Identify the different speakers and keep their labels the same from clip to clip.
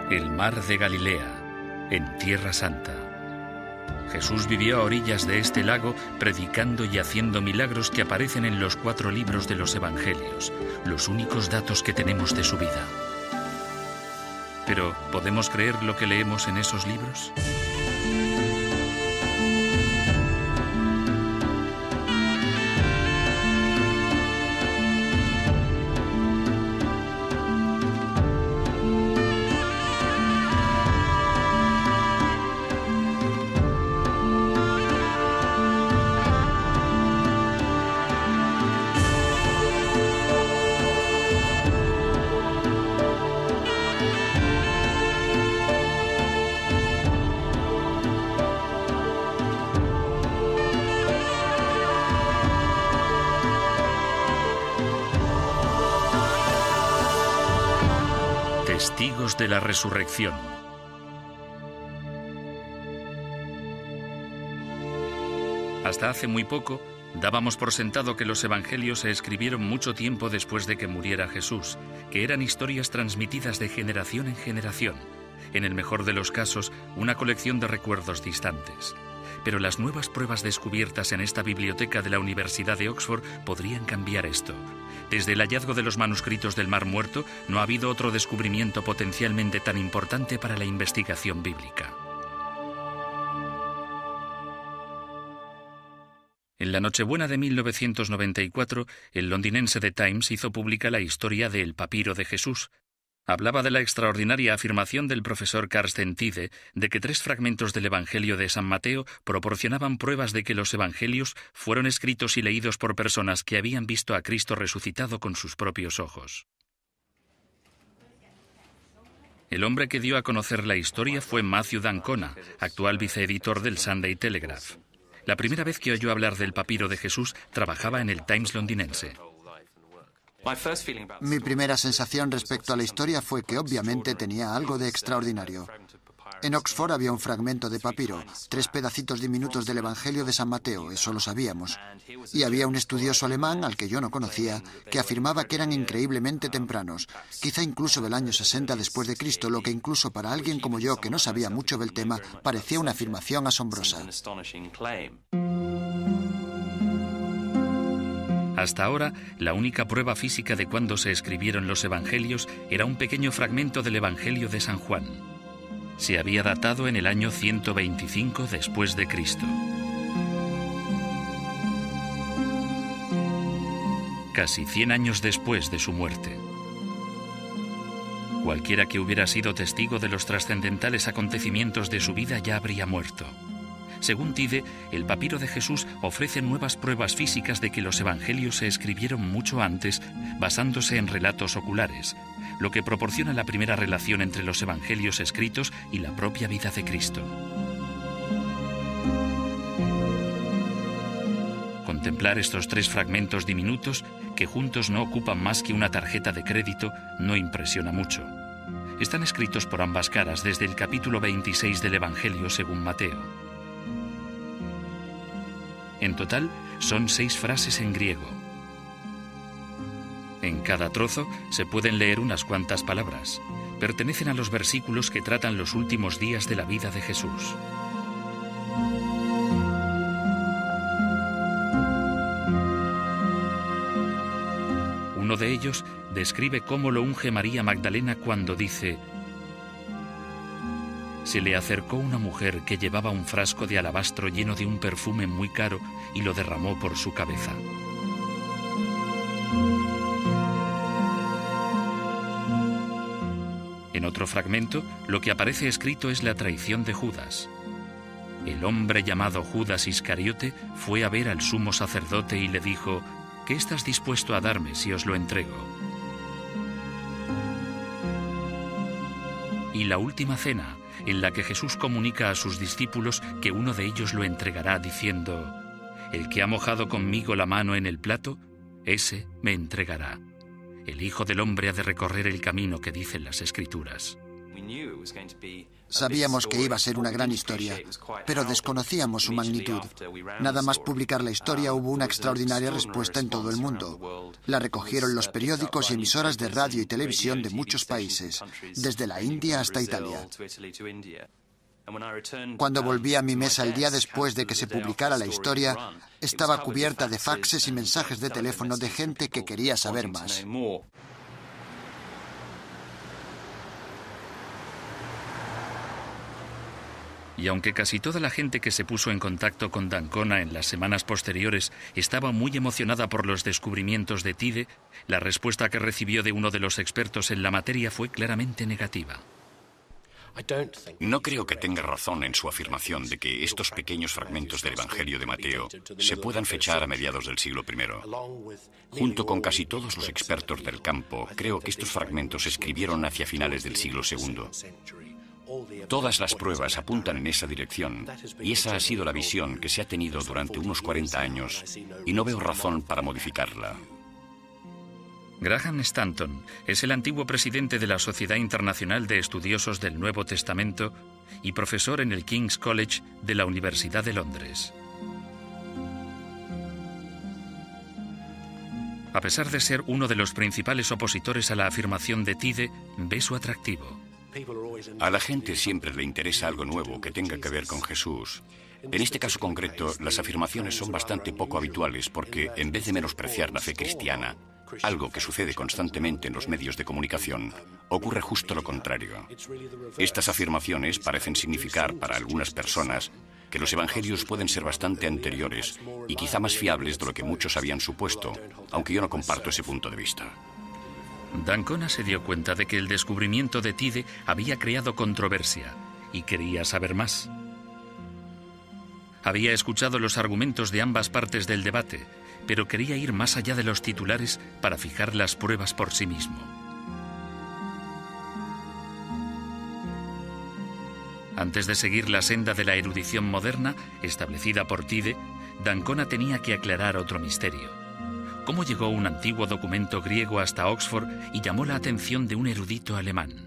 Speaker 1: El mar de Galilea, en Tierra Santa. Jesús vivió a orillas de este lago predicando y haciendo milagros que aparecen en los 4 libros de los Evangelios, los únicos datos que tenemos de su vida. Pero, ¿podemos creer lo que leemos en esos libros? Testigos de la resurrección. Hasta hace muy poco, dábamos por sentado que los evangelios se escribieron mucho tiempo después de que muriera Jesús, que eran historias transmitidas de generación en generación, en el mejor de los casos, una colección de recuerdos distantes. Pero las nuevas pruebas descubiertas en esta biblioteca de la Universidad de Oxford podrían cambiar esto. Desde el hallazgo de los manuscritos del Mar Muerto, no ha habido otro descubrimiento potencialmente tan importante para la investigación bíblica. En la Nochebuena de 1994, el londinense The Times hizo pública la historia de El papiro de Jesús. Hablaba de la extraordinaria afirmación del profesor Carsten Tiede de que 3 fragmentos del Evangelio de San Mateo proporcionaban pruebas de que los Evangelios fueron escritos y leídos por personas que habían visto a Cristo resucitado con sus propios ojos. El hombre que dio a conocer la historia fue Matthew d'Ancona, actual viceeditor del Sunday Telegraph. La primera vez que oyó hablar del papiro de Jesús, trabajaba en el Times londinense.
Speaker 2: Mi primera sensación respecto a la historia fue que obviamente tenía algo de extraordinario. En Oxford había un fragmento de papiro, 3 pedacitos diminutos del Evangelio de San Mateo, eso lo sabíamos. Y había un estudioso alemán, al que yo no conocía, que afirmaba que eran increíblemente tempranos, quizá incluso del año 60 después de Cristo, lo que incluso para alguien como yo, que no sabía mucho del tema, parecía una afirmación asombrosa.
Speaker 1: Hasta ahora, la única prueba física de cuándo se escribieron los Evangelios era un pequeño fragmento del Evangelio de San Juan. Se había datado en el año 125 después de Cristo. Casi 100 años después de su muerte. Cualquiera que hubiera sido testigo de los trascendentales acontecimientos de su vida ya habría muerto. Según Tiede, el papiro de Jesús ofrece nuevas pruebas físicas de que los evangelios se escribieron mucho antes, basándose en relatos oculares, lo que proporciona la primera relación entre los evangelios escritos y la propia vida de Cristo. Contemplar estos 3 fragmentos diminutos, que juntos no ocupan más que una tarjeta de crédito, no impresiona mucho. Están escritos por ambas caras desde el capítulo 26 del Evangelio según Mateo. En total, son 6 frases en griego. En cada trozo se pueden leer unas cuantas palabras. Pertenecen a los versículos que tratan los últimos días de la vida de Jesús. Uno de ellos describe cómo lo unge María Magdalena cuando dice: se le acercó una mujer que llevaba un frasco de alabastro lleno de un perfume muy caro y lo derramó por su cabeza. En otro fragmento, lo que aparece escrito es la traición de Judas. El hombre llamado Judas Iscariote fue a ver al sumo sacerdote y le dijo: ¿qué estás dispuesto a darme si os lo entrego? Y la última cena, en la que Jesús comunica a sus discípulos que uno de ellos lo entregará diciendo: el que ha mojado conmigo la mano en el plato, ese me entregará. El Hijo del Hombre ha de recorrer el camino que dicen las Escrituras.
Speaker 2: Sabíamos que iba a ser una gran historia, pero desconocíamos su magnitud. Nada más publicar la historia hubo una extraordinaria respuesta en todo el mundo. La recogieron los periódicos y emisoras de radio y televisión de muchos países, desde la India hasta Italia. Cuando volví a mi mesa el día después de que se publicara la historia, estaba cubierta de faxes y mensajes de teléfono de gente que quería saber más.
Speaker 1: Y aunque casi toda la gente que se puso en contacto con d'Ancona en las semanas posteriores estaba muy emocionada por los descubrimientos de Tide, la respuesta que recibió de uno de los expertos en la materia fue claramente negativa.
Speaker 3: No creo que tenga razón en su afirmación de que estos pequeños fragmentos del Evangelio de Mateo se puedan fechar a mediados del siglo I. Junto con casi todos los expertos del campo, creo que estos fragmentos se escribieron hacia finales del siglo II. Todas las pruebas apuntan en esa dirección, y esa ha sido la visión que se ha tenido durante unos 40 años, y no veo razón para modificarla.
Speaker 1: Graham Stanton es el antiguo presidente de la Sociedad Internacional de Estudiosos del Nuevo Testamento y profesor en el King's College de la Universidad de Londres. A pesar de ser uno de los principales opositores a la afirmación de Tide, ve su atractivo.
Speaker 3: A la gente siempre le interesa algo nuevo que tenga que ver con Jesús. En este caso concreto, las afirmaciones son bastante poco habituales porque, en vez de menospreciar la fe cristiana, algo que sucede constantemente en los medios de comunicación, ocurre justo lo contrario. Estas afirmaciones parecen significar para algunas personas que los evangelios pueden ser bastante anteriores y quizá más fiables de lo que muchos habían supuesto, aunque yo no comparto ese punto de vista.
Speaker 1: d'Ancona se dio cuenta de que el descubrimiento de Tide había creado controversia y quería saber más. Había escuchado los argumentos de ambas partes del debate, pero quería ir más allá de los titulares para fijar las pruebas por sí mismo. Antes de seguir la senda de la erudición moderna, establecida por Tide, d'Ancona tenía que aclarar otro misterio. ¿Cómo llegó un antiguo documento griego hasta Oxford y llamó la atención de un erudito alemán?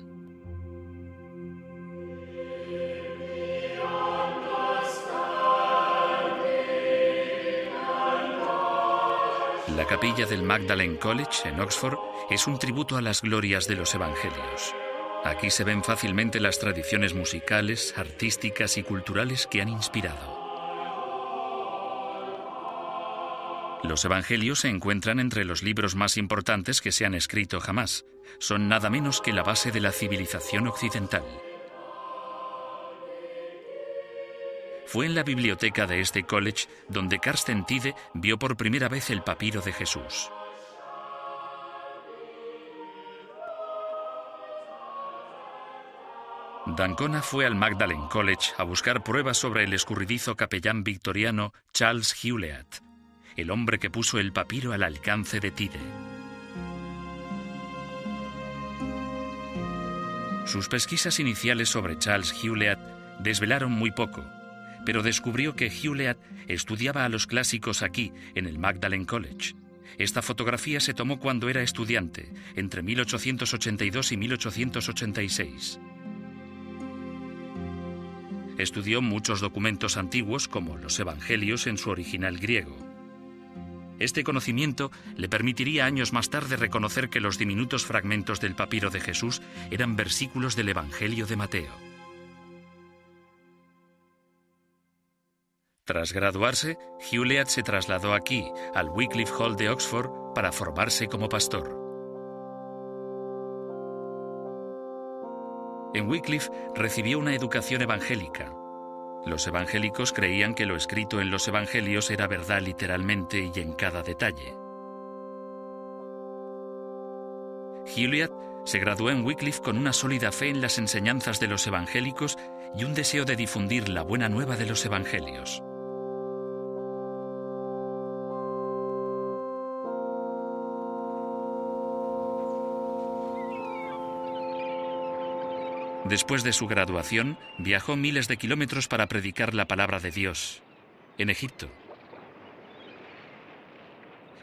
Speaker 1: La capilla del Magdalen College, en Oxford, es un tributo a las glorias de los evangelios. Aquí se ven fácilmente las tradiciones musicales, artísticas y culturales que han inspirado. Los evangelios se encuentran entre los libros más importantes que se han escrito jamás. Son nada menos que la base de la civilización occidental. Fue en la biblioteca de este college donde Carsten Tide vio por primera vez el papiro de Jesús. d'Ancona fue al Magdalen College a buscar pruebas sobre el escurridizo capellán victoriano Charles Hewlett, el hombre que puso el papiro al alcance de Tide. Sus pesquisas iniciales sobre Charles Hewlett desvelaron muy poco, pero descubrió que Hewlett estudiaba a los clásicos aquí, en el Magdalen College. Esta fotografía se tomó cuando era estudiante, entre 1882 y 1886. Estudió muchos documentos antiguos, como los evangelios en su original griego. Este conocimiento le permitiría años más tarde reconocer que los diminutos fragmentos del papiro de Jesús eran versículos del Evangelio de Mateo. Tras graduarse, Hewlett se trasladó aquí, al Wycliffe Hall de Oxford, para formarse como pastor. En Wycliffe recibió una educación evangélica. Los evangélicos creían que lo escrito en los evangelios era verdad literalmente y en cada detalle. Hewlett se graduó en Wycliffe con una sólida fe en las enseñanzas de los evangélicos y un deseo de difundir la buena nueva de los evangelios. Después de su graduación, viajó miles de kilómetros para predicar la palabra de Dios, en Egipto.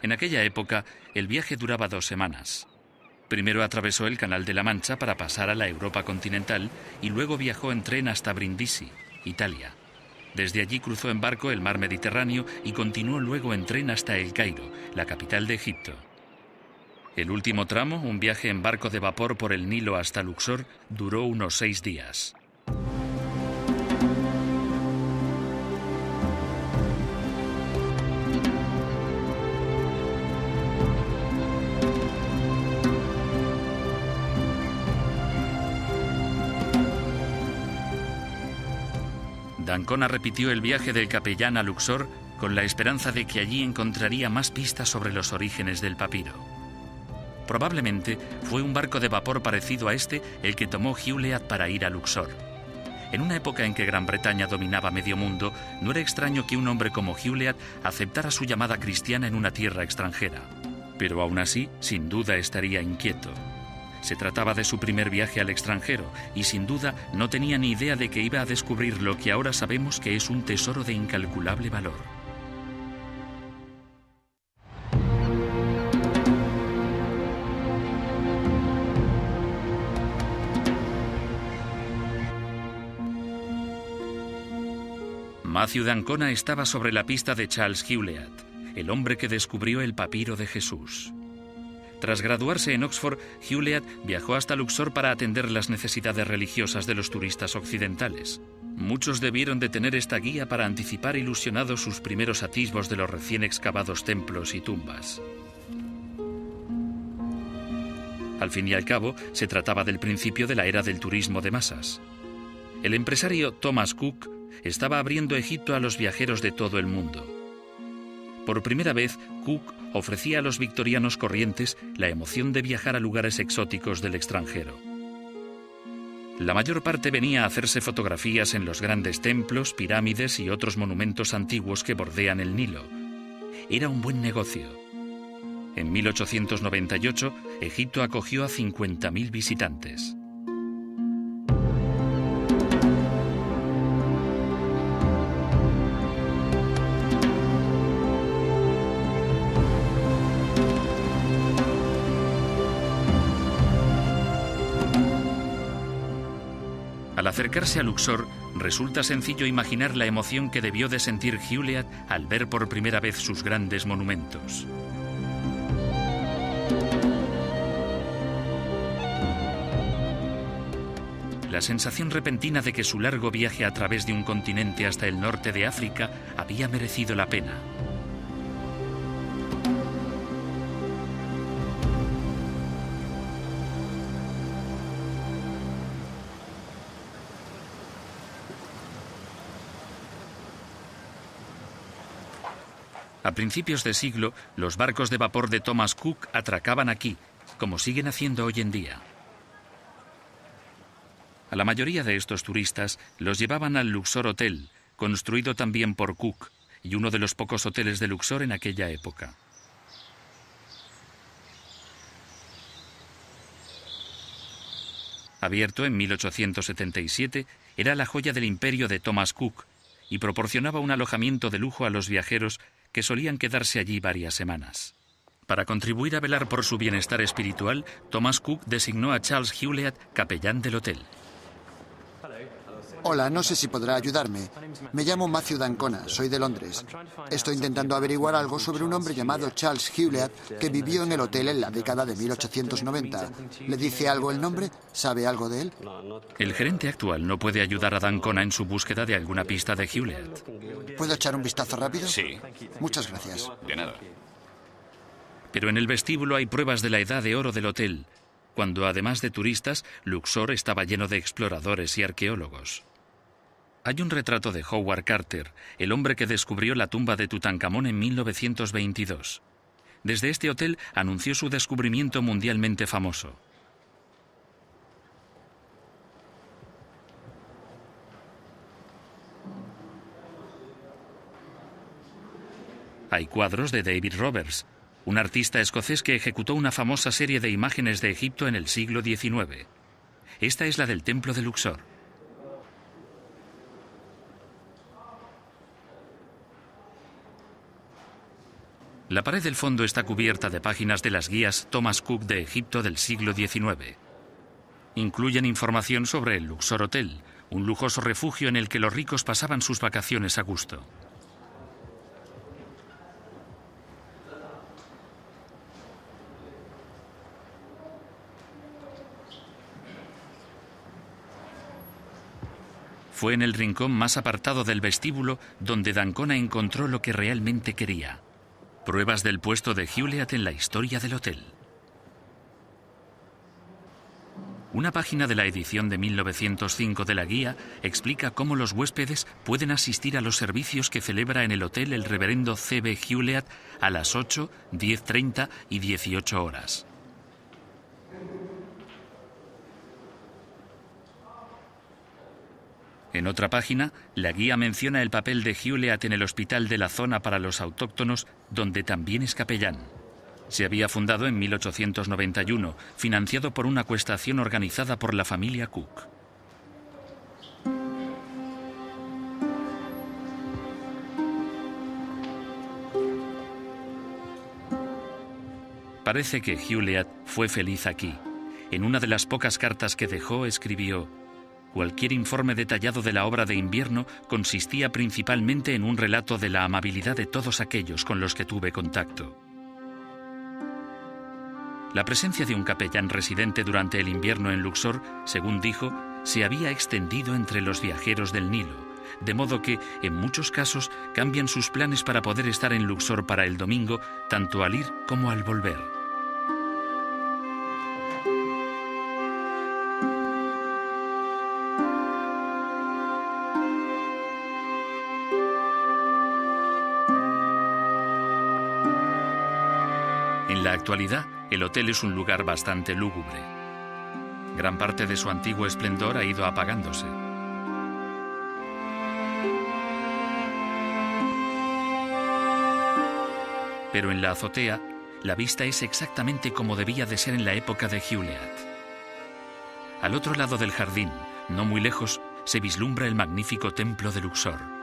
Speaker 1: En aquella época, el viaje duraba 2 semanas. Primero atravesó el Canal de la Mancha para pasar a la Europa continental y luego viajó en tren hasta Brindisi, Italia. Desde allí cruzó en barco el mar Mediterráneo y continuó luego en tren hasta El Cairo, la capital de Egipto. El último tramo, un viaje en barco de vapor por el Nilo hasta Luxor, duró unos 6 días. d'Ancona repitió el viaje del capellán a Luxor con la esperanza de que allí encontraría más pistas sobre los orígenes del papiro. Probablemente fue un barco de vapor parecido a este el que tomó Hewlett para ir a Luxor. En una época en que Gran Bretaña dominaba medio mundo, no era extraño que un hombre como Hewlett aceptara su llamada cristiana en una tierra extranjera. Pero aún así, sin duda estaría inquieto. Se trataba de su primer viaje al extranjero y sin duda no tenía ni idea de que iba a descubrir lo que ahora sabemos que es un tesoro de incalculable valor. Matthew d'Ancona estaba sobre la pista de Charles Hewlett, el hombre que descubrió el papiro de Jesús. Tras graduarse en Oxford, Hewlett viajó hasta Luxor para atender las necesidades religiosas de los turistas occidentales. Muchos debieron de tener esta guía para anticipar ilusionados sus primeros atisbos de los recién excavados templos y tumbas. Al fin y al cabo, se trataba del principio de la era del turismo de masas. El empresario Thomas Cook estaba abriendo Egipto a los viajeros de todo el mundo. Por primera vez, Cook ofrecía a los victorianos corrientes la emoción de viajar a lugares exóticos del extranjero. La mayor parte venía a hacerse fotografías en los grandes templos, pirámides y otros monumentos antiguos que bordean el Nilo. Era un buen negocio. En 1898, Egipto acogió a 50.000 visitantes. Al acercarse a Luxor, resulta sencillo imaginar la emoción que debió de sentir Hewlett al ver por primera vez sus grandes monumentos. La sensación repentina de que su largo viaje a través de un continente hasta el norte de África había merecido la pena. A principios de siglo, los barcos de vapor de Thomas Cook atracaban aquí, como siguen haciendo hoy en día. A la mayoría de estos turistas los llevaban al Luxor Hotel, construido también por Cook, y uno de los pocos hoteles de Luxor en aquella época. Abierto en 1877, era la joya del imperio de Thomas Cook y proporcionaba un alojamiento de lujo a los viajeros que solían quedarse allí varias semanas. Para contribuir a velar por su bienestar espiritual, Thomas Cook designó a Charles Hewlett capellán del hotel.
Speaker 2: Hola, no sé si podrá ayudarme. Me llamo Matthew d'Ancona, soy de Londres. Estoy intentando averiguar algo sobre un hombre llamado Charles Hewlett que vivió en el hotel en la década de 1890. ¿Le dice algo el nombre? ¿Sabe algo de él?
Speaker 1: El gerente actual no puede ayudar a d'Ancona en su búsqueda de alguna pista de Hewlett.
Speaker 2: ¿Puedo echar un vistazo rápido?
Speaker 3: Sí.
Speaker 2: Muchas gracias.
Speaker 3: De nada.
Speaker 1: Pero en el vestíbulo hay pruebas de la edad de oro del hotel, cuando además de turistas, Luxor estaba lleno de exploradores y arqueólogos. Hay un retrato de Howard Carter, el hombre que descubrió la tumba de Tutankamón en 1922. Desde este hotel anunció su descubrimiento mundialmente famoso. Hay cuadros de David Roberts, un artista escocés que ejecutó una famosa serie de imágenes de Egipto en el siglo XIX. Esta es la del Templo de Luxor. La pared del fondo está cubierta de páginas de las guías Thomas Cook de Egipto del siglo XIX. Incluyen información sobre el Luxor Hotel, un lujoso refugio en el que los ricos pasaban sus vacaciones a gusto. Fue en el rincón más apartado del vestíbulo donde d'Ancona encontró lo que realmente quería: pruebas del puesto de Hewlett en la historia del hotel. Una página de la edición de 1905 de la guía explica cómo los huéspedes pueden asistir a los servicios que celebra en el hotel el reverendo C.B. Hewlett a las 8, 10:30 y 18 horas. En otra página, la guía menciona el papel de Hewlett en el hospital de la zona para los autóctonos, donde también es capellán. Se había fundado en 1891, financiado por una acuestación organizada por la familia Cook. Parece que Hewlett fue feliz aquí. En una de las pocas cartas que dejó escribió: cualquier informe detallado de la obra de invierno consistía principalmente en un relato de la amabilidad de todos aquellos con los que tuve contacto. La presencia de un capellán residente durante el invierno en Luxor, según dijo, se había extendido entre los viajeros del Nilo, de modo que, en muchos casos, cambian sus planes para poder estar en Luxor para el domingo, tanto al ir como al volver. En la actualidad, el hotel es un lugar bastante lúgubre. Gran parte de su antiguo esplendor ha ido apagándose. Pero en la azotea, la vista es exactamente como debía de ser en la época de Hewlett. Al otro lado del jardín, no muy lejos, se vislumbra el magnífico templo de Luxor.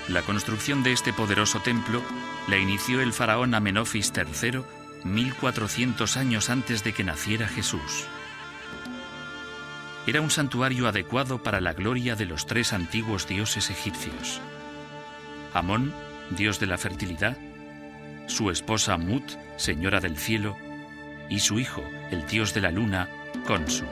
Speaker 1: La construcción de este poderoso templo la inició el faraón Amenofis III 1400 años antes de que naciera Jesús. Era un santuario adecuado para la gloria de los tres antiguos dioses egipcios: Amón, dios de la fertilidad; su esposa Mut, señora del cielo; y su hijo, el dios de la luna, Khonsu.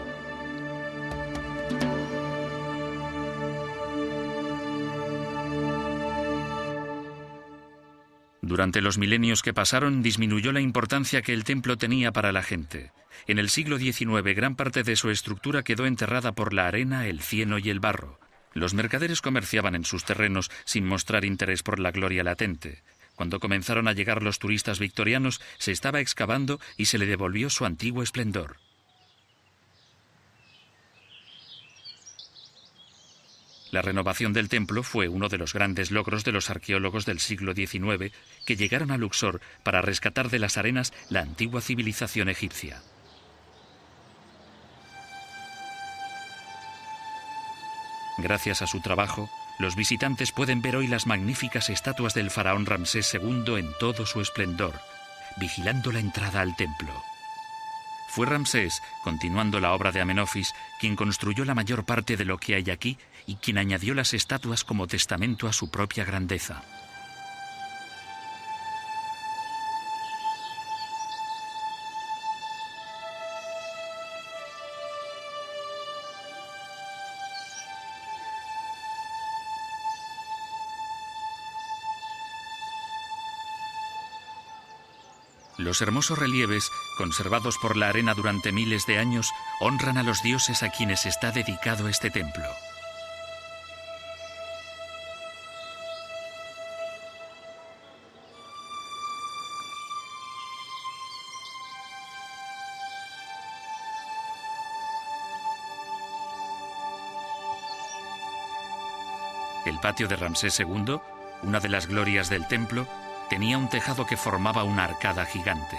Speaker 1: Durante los milenios que pasaron, disminuyó la importancia que el templo tenía para la gente. En el siglo XIX, gran parte de su estructura quedó enterrada por la arena, el cieno y el barro. Los mercaderes comerciaban en sus terrenos sin mostrar interés por la gloria latente. Cuando comenzaron a llegar los turistas victorianos, se estaba excavando y se le devolvió su antiguo esplendor. La renovación del templo fue uno de los grandes logros de los arqueólogos del siglo XIX, que llegaron a Luxor para rescatar de las arenas la antigua civilización egipcia. Gracias a su trabajo, los visitantes pueden ver hoy las magníficas estatuas del faraón Ramsés II en todo su esplendor, vigilando la entrada al templo. Fue Ramsés, continuando la obra de Amenofis, quien construyó la mayor parte de lo que hay aquí y quien añadió las estatuas como testamento a su propia grandeza. Los hermosos relieves, conservados por la arena durante miles de años, honran a los dioses a quienes está dedicado este templo. El patio de Ramsés II, una de las glorias del templo, tenía un tejado que formaba una arcada gigante.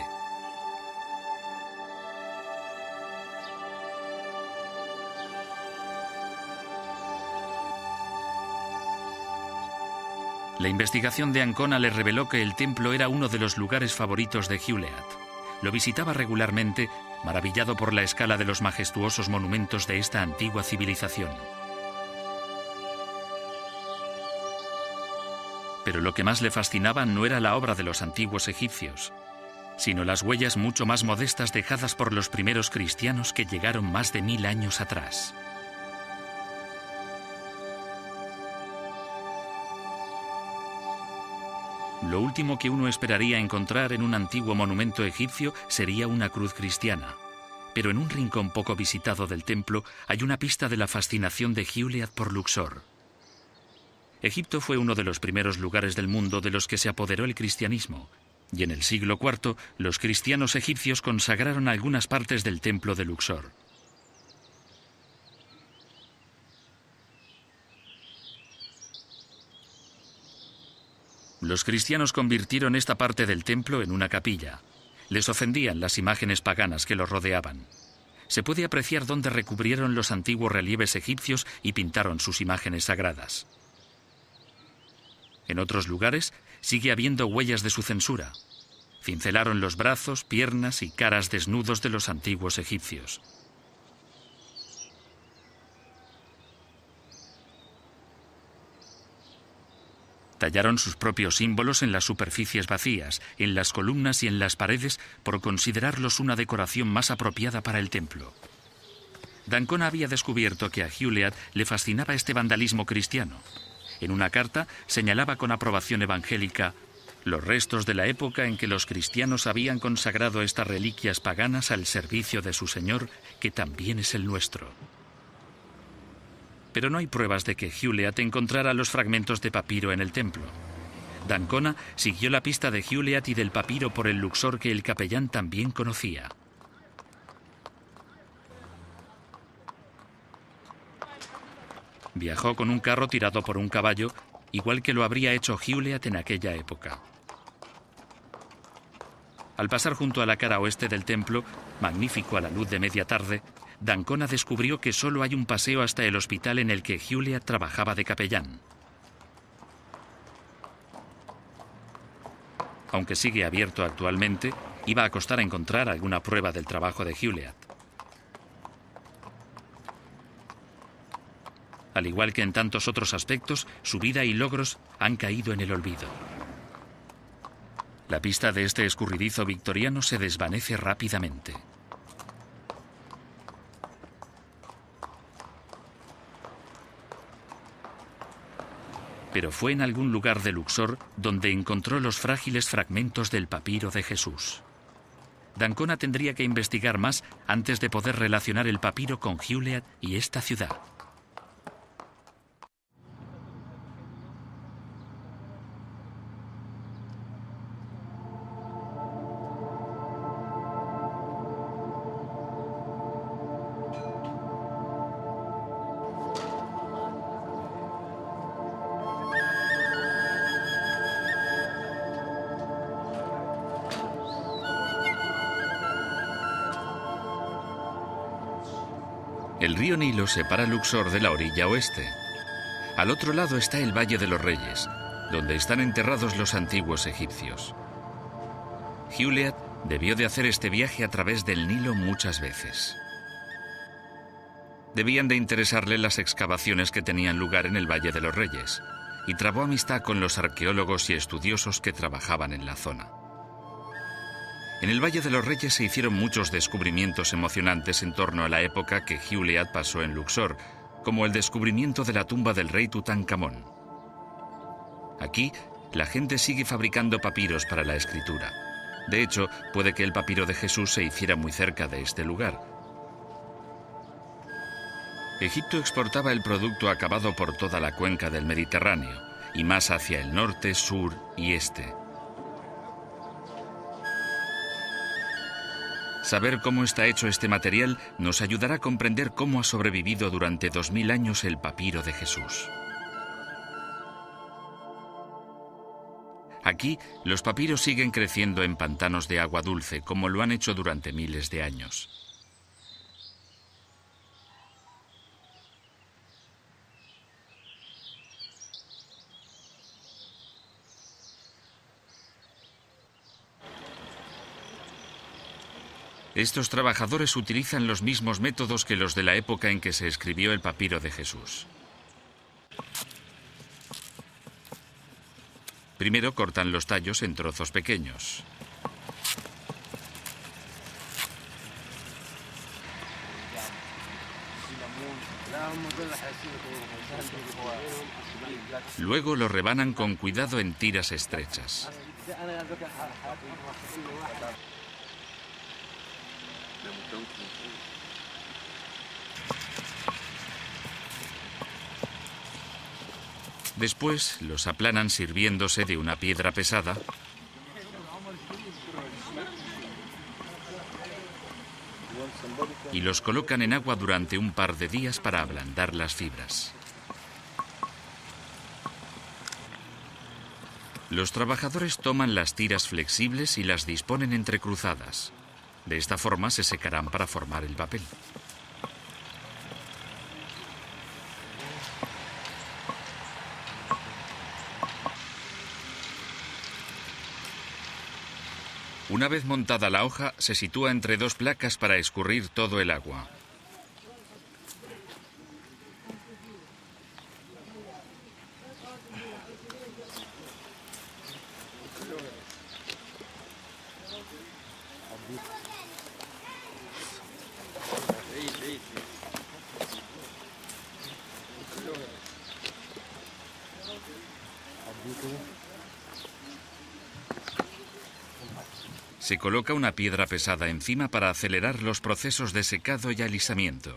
Speaker 1: La investigación de Ancona le reveló que el templo era uno de los lugares favoritos de Hewlett. Lo visitaba regularmente, maravillado por la escala de los majestuosos monumentos de esta antigua civilización. Pero lo que más le fascinaba no era la obra de los antiguos egipcios, sino las huellas mucho más modestas dejadas por los primeros cristianos que llegaron más de 1000 años atrás. Lo último que uno esperaría encontrar en un antiguo monumento egipcio sería una cruz cristiana. Pero en un rincón poco visitado del templo hay una pista de la fascinación de Hewlett por Luxor. Egipto fue uno de los primeros lugares del mundo de los que se apoderó el cristianismo, y en el siglo IV los cristianos egipcios consagraron algunas partes del templo de Luxor. Los cristianos convirtieron esta parte del templo en una capilla. Les ofendían las imágenes paganas que los rodeaban. Se puede apreciar dónde recubrieron los antiguos relieves egipcios y pintaron sus imágenes sagradas. En otros lugares sigue habiendo huellas de su censura. Cincelaron los brazos, piernas y caras desnudos de los antiguos egipcios. Tallaron sus propios símbolos en las superficies vacías, en las columnas y en las paredes por considerarlos una decoración más apropiada para el templo. D'Ancona había descubierto que a Hewlett le fascinaba este vandalismo cristiano. En una carta señalaba con aprobación evangélica los restos de la época en que los cristianos habían consagrado estas reliquias paganas al servicio de su Señor, que también es el nuestro. Pero no hay pruebas de que Hewlett encontrara los fragmentos de papiro en el templo. D'Ancona siguió la pista de Hewlett y del papiro por el Luxor que el capellán también conocía. Viajó con un carro tirado por un caballo, igual que lo habría hecho Hewlett en aquella época. Al pasar junto a la cara oeste del templo, magnífico a la luz de media tarde, D'Ancona descubrió que solo hay un paseo hasta el hospital en el que Hewlett trabajaba de capellán. Aunque sigue abierto actualmente, iba a costar encontrar alguna prueba del trabajo de Hewlett. Al igual que en tantos otros aspectos, su vida y logros han caído en el olvido. La pista de este escurridizo victoriano se desvanece rápidamente. Pero fue en algún lugar de Luxor donde encontró los frágiles fragmentos del papiro de Jesús. D'Ancona tendría que investigar más antes de poder relacionar el papiro con Hewlett y esta ciudad. El río Nilo separa Luxor de la orilla oeste. Al otro lado está el Valle de los Reyes, donde están enterrados los antiguos egipcios. Hewlett debió de hacer este viaje a través del Nilo muchas veces. Debían de interesarle las excavaciones que tenían lugar en el Valle de los Reyes, y trabó amistad con los arqueólogos y estudiosos que trabajaban en la zona. En el Valle de los Reyes se hicieron muchos descubrimientos emocionantes en torno a la época que Hewlett pasó en Luxor, como el descubrimiento de la tumba del rey Tutankamón. Aquí, la gente sigue fabricando papiros para la escritura. De hecho, puede que el papiro de Jesús se hiciera muy cerca de este lugar. Egipto exportaba el producto acabado por toda la cuenca del Mediterráneo, y más hacia el norte, sur y este. Saber cómo está hecho este material nos ayudará a comprender cómo ha sobrevivido durante 2000 años el papiro de Jesús. Aquí, los papiros siguen creciendo en pantanos de agua dulce, como lo han hecho durante miles de años. Estos trabajadores utilizan los mismos métodos que los de la época en que se escribió el papiro de Jesús. Primero cortan los tallos en trozos pequeños. Luego lo rebanan con cuidado en tiras estrechas. Después los aplanan sirviéndose de una piedra pesada y los colocan en agua durante un par de días para ablandar las fibras. Los trabajadores toman las tiras flexibles y las disponen entrecruzadas. De esta forma se secarán para formar el papel. Una vez montada la hoja, se sitúa entre dos placas para escurrir todo el agua. Se coloca una piedra pesada encima para acelerar los procesos de secado y alisamiento.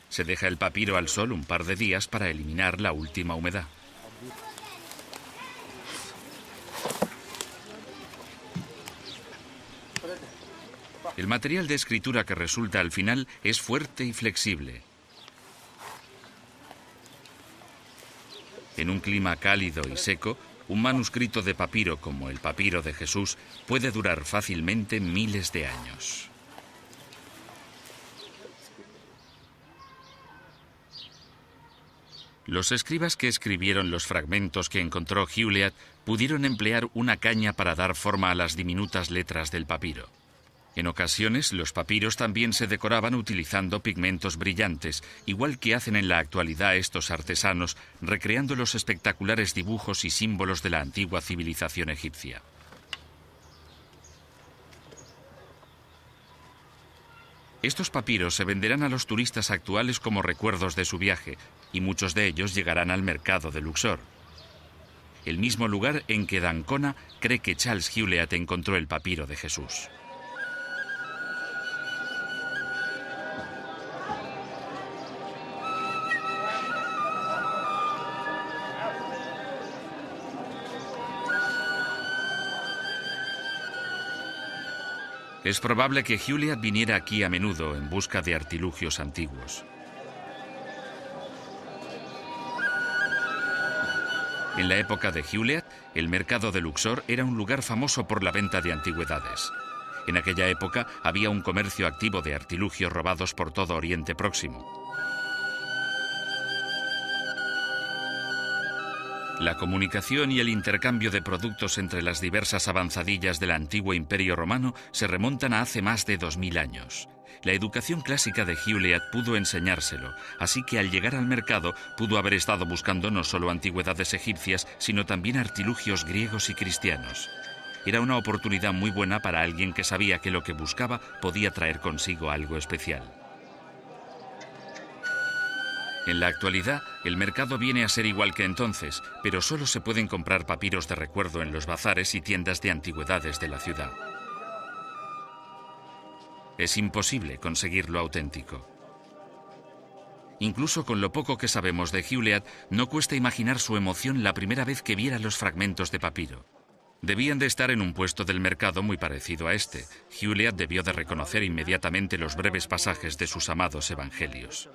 Speaker 1: Se deja el papiro al sol un par de días para eliminar la última humedad. El material de escritura que resulta al final es fuerte y flexible. En un clima cálido y seco, un manuscrito de papiro como el papiro de Jesús puede durar fácilmente miles de años. Los escribas que escribieron los fragmentos que encontró Hewlett pudieron emplear una caña para dar forma a las diminutas letras del papiro. En ocasiones, los papiros también se decoraban utilizando pigmentos brillantes, igual que hacen en la actualidad estos artesanos, recreando los espectaculares dibujos y símbolos de la antigua civilización egipcia. Estos papiros se venderán a los turistas actuales como recuerdos de su viaje, y muchos de ellos llegarán al mercado de Luxor, el mismo lugar en que d'Ancona cree que Charles Hewlett encontró el papiro de Jesús. Es probable que Hewlett viniera aquí a menudo en busca de artilugios antiguos. En la época de Hewlett, el mercado de Luxor era un lugar famoso por la venta de antigüedades. En aquella época había un comercio activo de artilugios robados por todo Oriente Próximo. La comunicación y el intercambio de productos entre las diversas avanzadillas del antiguo Imperio Romano se remontan a hace más de 2000 años. La educación clásica de Hewlett pudo enseñárselo, así que al llegar al mercado pudo haber estado buscando no solo antigüedades egipcias, sino también artilugios griegos y cristianos. Era una oportunidad muy buena para alguien que sabía que lo que buscaba podía traer consigo algo especial. En la actualidad, el mercado viene a ser igual que entonces, pero solo se pueden comprar papiros de recuerdo en los bazares y tiendas de antigüedades de la ciudad. Es imposible conseguir lo auténtico. Incluso con lo poco que sabemos de Hewlett, no cuesta imaginar su emoción la primera vez que viera los fragmentos de papiro. Debían de estar en un puesto del mercado muy parecido a este. Hewlett debió de reconocer inmediatamente los breves pasajes de sus amados evangelios.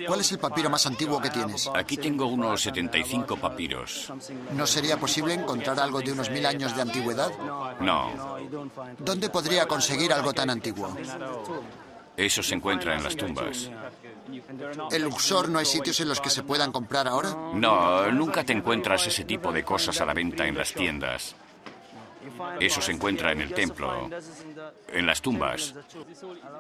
Speaker 2: ¿Cuál es el papiro más antiguo que tienes?
Speaker 3: Aquí tengo unos 75 papiros.
Speaker 2: ¿No sería posible encontrar algo de unos 1000 años de antigüedad?
Speaker 3: No,
Speaker 2: ¿Dónde podría conseguir algo tan antiguo?
Speaker 3: eso se encuentra en las tumbas.
Speaker 2: ¿En Luxor no hay sitios en los que se puedan comprar ahora?
Speaker 3: No, nunca te encuentras ese tipo de cosas a la venta en las tiendas. Eso se encuentra en el templo, en las tumbas.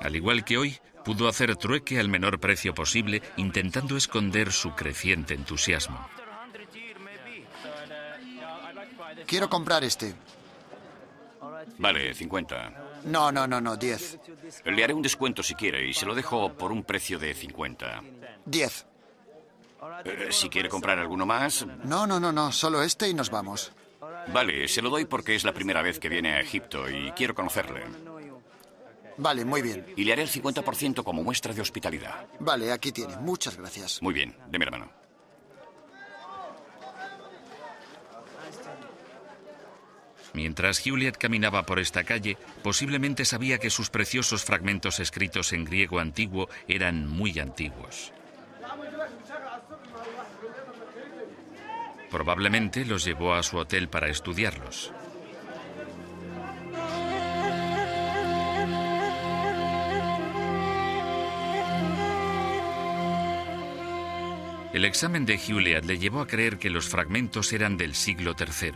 Speaker 1: Al igual que hoy, pudo hacer trueque al menor precio posible, intentando esconder su creciente entusiasmo.
Speaker 2: Quiero comprar este.
Speaker 3: Vale, 50.
Speaker 2: No, 10.
Speaker 3: Le haré un descuento si quiere y se lo dejo por un precio de 50.
Speaker 2: 10.
Speaker 3: Si quiere comprar alguno más,
Speaker 2: No, solo este y nos vamos.
Speaker 3: vale, se lo doy porque es la primera vez que viene a Egipto y quiero conocerle.
Speaker 2: Vale, muy bien.
Speaker 3: Y le haré el 50% como muestra de hospitalidad.
Speaker 2: Vale, aquí tiene. Muchas gracias.
Speaker 3: Muy bien, deme la mano.
Speaker 1: Mientras Juliet caminaba por esta calle, posiblemente sabía que sus preciosos fragmentos escritos en griego antiguo eran muy antiguos. Probablemente los llevó a su hotel para estudiarlos. El examen de Juliet le llevó a creer que los fragmentos eran del siglo III.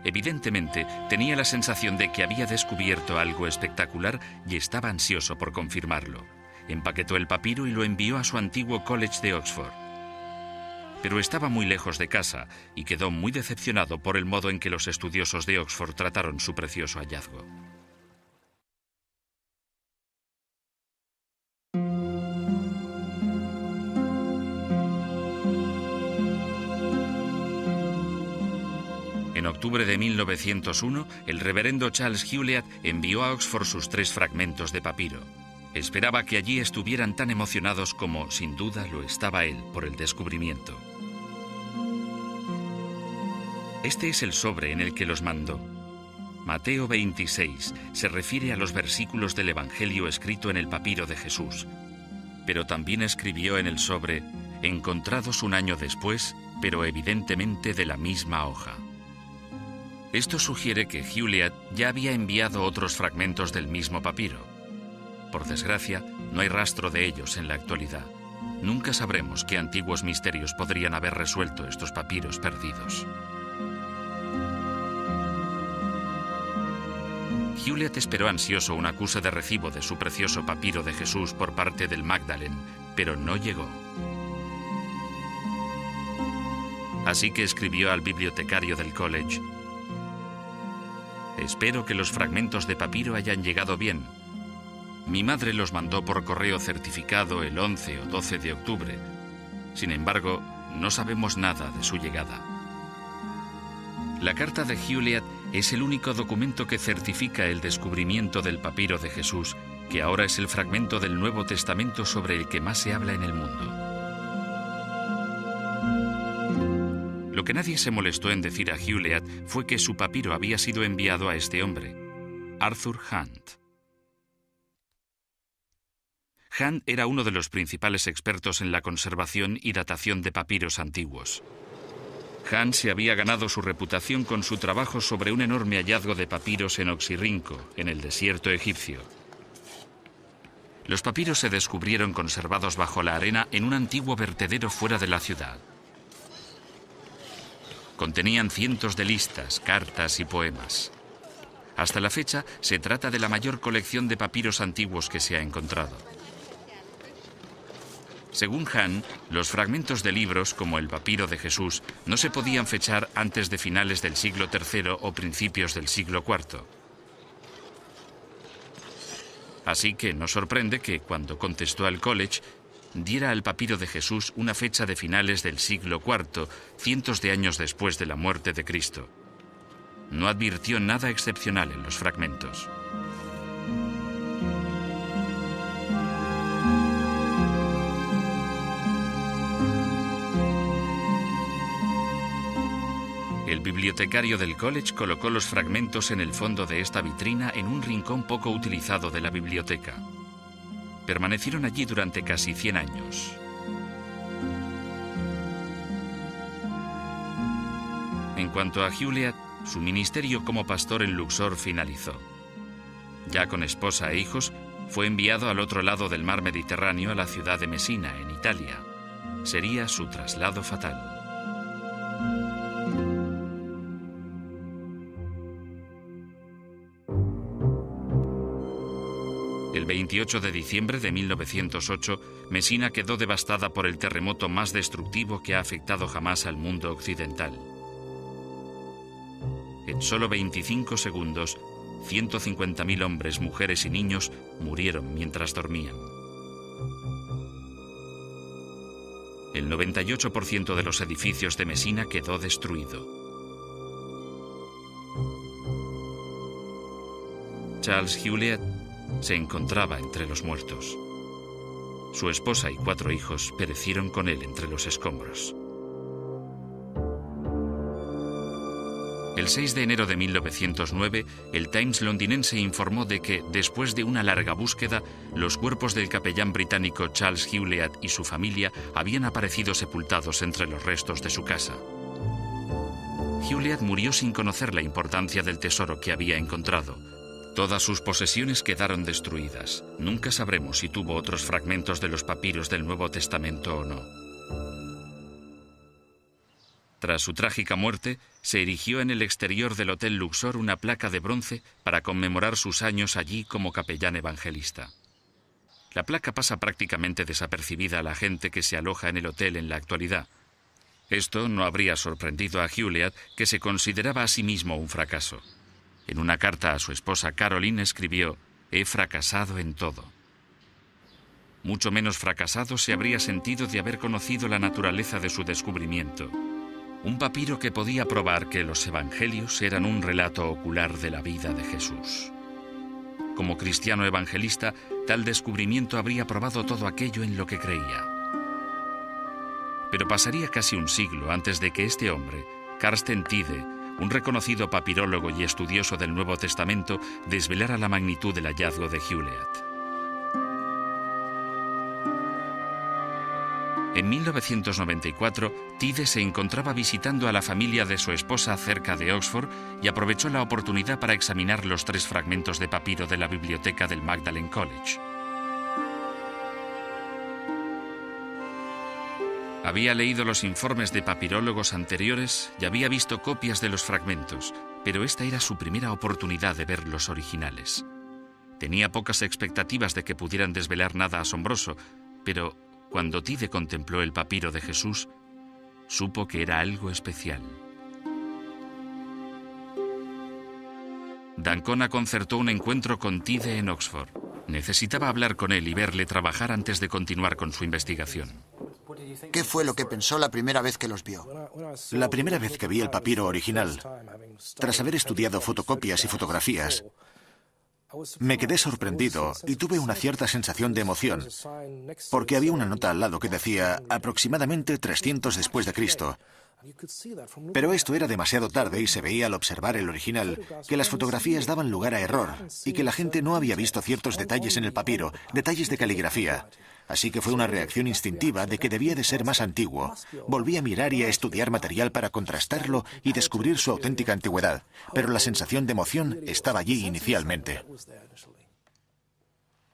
Speaker 1: Evidentemente, tenía la sensación de que había descubierto algo espectacular y estaba ansioso por confirmarlo. Empaquetó el papiro y lo envió a su antiguo college de Oxford. Pero estaba muy lejos de casa y quedó muy decepcionado por el modo en que los estudiosos de Oxford trataron su precioso hallazgo. En octubre de 1901, el reverendo Charles Juliet envió a Oxford sus 3 fragmentos de papiro. Esperaba que allí estuvieran tan emocionados como, sin duda, lo estaba él por el descubrimiento. Este es el sobre en el que los mandó. Mateo 26 se refiere a los versículos del Evangelio escrito en el papiro de Jesús, pero también escribió en el sobre, encontrados un año después, pero evidentemente de la misma hoja. Esto sugiere que Juliet ya había enviado otros fragmentos del mismo papiro. Por desgracia, no hay rastro de ellos en la actualidad. Nunca sabremos qué antiguos misterios podrían haber resuelto estos papiros perdidos. Juliet esperó ansioso un acuse de recibo de su precioso papiro de Jesús por parte del Magdalen, pero no llegó. Así que escribió al bibliotecario del college: espero que los fragmentos de papiro hayan llegado bien. Mi madre los mandó por correo certificado el 11 o 12 de octubre. Sin embargo, no sabemos nada de su llegada. La carta de Juliet es el único documento que certifica el descubrimiento del papiro de Jesús, que ahora es el fragmento del Nuevo Testamento sobre el que más se habla en el mundo. Lo que nadie se molestó en decir a Juliet fue que su papiro había sido enviado a este hombre, Arthur Hunt. Hunt era uno de los principales expertos en la conservación y datación de papiros antiguos. Hunt se había ganado su reputación con su trabajo sobre un enorme hallazgo de papiros en Oxirrinco, en el desierto egipcio. Los papiros se descubrieron conservados bajo la arena en un antiguo vertedero fuera de la ciudad. Contenían cientos de listas, cartas y poemas. Hasta la fecha, se trata de la mayor colección de papiros antiguos que se ha encontrado. Según Hunt, los fragmentos de libros, como el papiro de Jesús, no se podían fechar antes de finales del siglo III o principios del siglo IV. Así que no sorprende que, cuando contestó al college, diera al papiro de Jesús una fecha de finales del siglo IV, cientos de años después de la muerte de Cristo. No advirtió nada excepcional en los fragmentos. El bibliotecario del college colocó los fragmentos en el fondo de esta vitrina en un rincón poco utilizado de la biblioteca. Permanecieron allí durante casi 100 años. En cuanto a Juliet, su ministerio como pastor en Luxor finalizó. Ya con esposa e hijos, fue enviado al otro lado del mar Mediterráneo, a la ciudad de Mesina, en Italia. Sería su traslado fatal. El 28 de diciembre de 1908, Mesina quedó devastada por el terremoto más destructivo que ha afectado jamás al mundo occidental. En solo 25 segundos, 150.000 hombres, mujeres y niños murieron mientras dormían. El 98% de los edificios de Mesina quedó destruido. Charles Juliet se encontraba entre los muertos. Su esposa y 4 hijos perecieron con él entre los escombros. El 6 de enero de 1909, el Times londinense informó de que, después de una larga búsqueda, los cuerpos del capellán británico Charles Juliet y su familia habían aparecido sepultados entre los restos de su casa. Juliet murió sin conocer la importancia del tesoro que había encontrado. Todas sus posesiones quedaron destruidas. Nunca sabremos si tuvo otros fragmentos de los papiros del Nuevo Testamento o no. Tras su trágica muerte, se erigió en el exterior del Hotel Luxor una placa de bronce para conmemorar sus años allí como capellán evangelista. La placa pasa prácticamente desapercibida a la gente que se aloja en el hotel en la actualidad. Esto no habría sorprendido a Juliet, que se consideraba a sí mismo un fracaso. En una carta a su esposa Caroline escribió: «He fracasado en todo». Mucho menos fracasado se habría sentido de haber conocido la naturaleza de su descubrimiento. Un papiro que podía probar que los evangelios eran un relato ocular de la vida de Jesús. Como cristiano evangelista, tal descubrimiento habría probado todo aquello en lo que creía. Pero pasaría casi un siglo antes de que este hombre, Carsten Tide, un reconocido papirólogo y estudioso del Nuevo Testamento, desvelara la magnitud del hallazgo de Juliet. En 1994, Tide se encontraba visitando a la familia de su esposa cerca de Oxford y aprovechó la oportunidad para examinar los 3 fragmentos de papiro de la biblioteca del Magdalen College. Había leído los informes de papirólogos anteriores y había visto copias de los fragmentos, pero esta era su primera oportunidad de ver los originales. Tenía pocas expectativas de que pudieran desvelar nada asombroso, pero cuando Tide contempló el papiro de Jesús, supo que era algo especial. D'Ancona concertó un encuentro con Tide en Oxford. Necesitaba hablar con él y verle trabajar antes de continuar con su investigación.
Speaker 2: ¿Qué fue lo que pensó la primera vez que los vio?
Speaker 4: La primera vez que vi el papiro original, tras haber estudiado fotocopias y fotografías, me quedé sorprendido y tuve una cierta sensación de emoción, porque había una nota al lado que decía aproximadamente 300 después de Cristo. Pero esto era demasiado tarde y se veía al observar el original que las fotografías daban lugar a error y que la gente no había visto ciertos detalles en el papiro, detalles de caligrafía. Así que fue una reacción instintiva de que debía de ser más antiguo. Volví a mirar y a estudiar material para contrastarlo y descubrir su auténtica antigüedad, pero la sensación de emoción estaba allí inicialmente.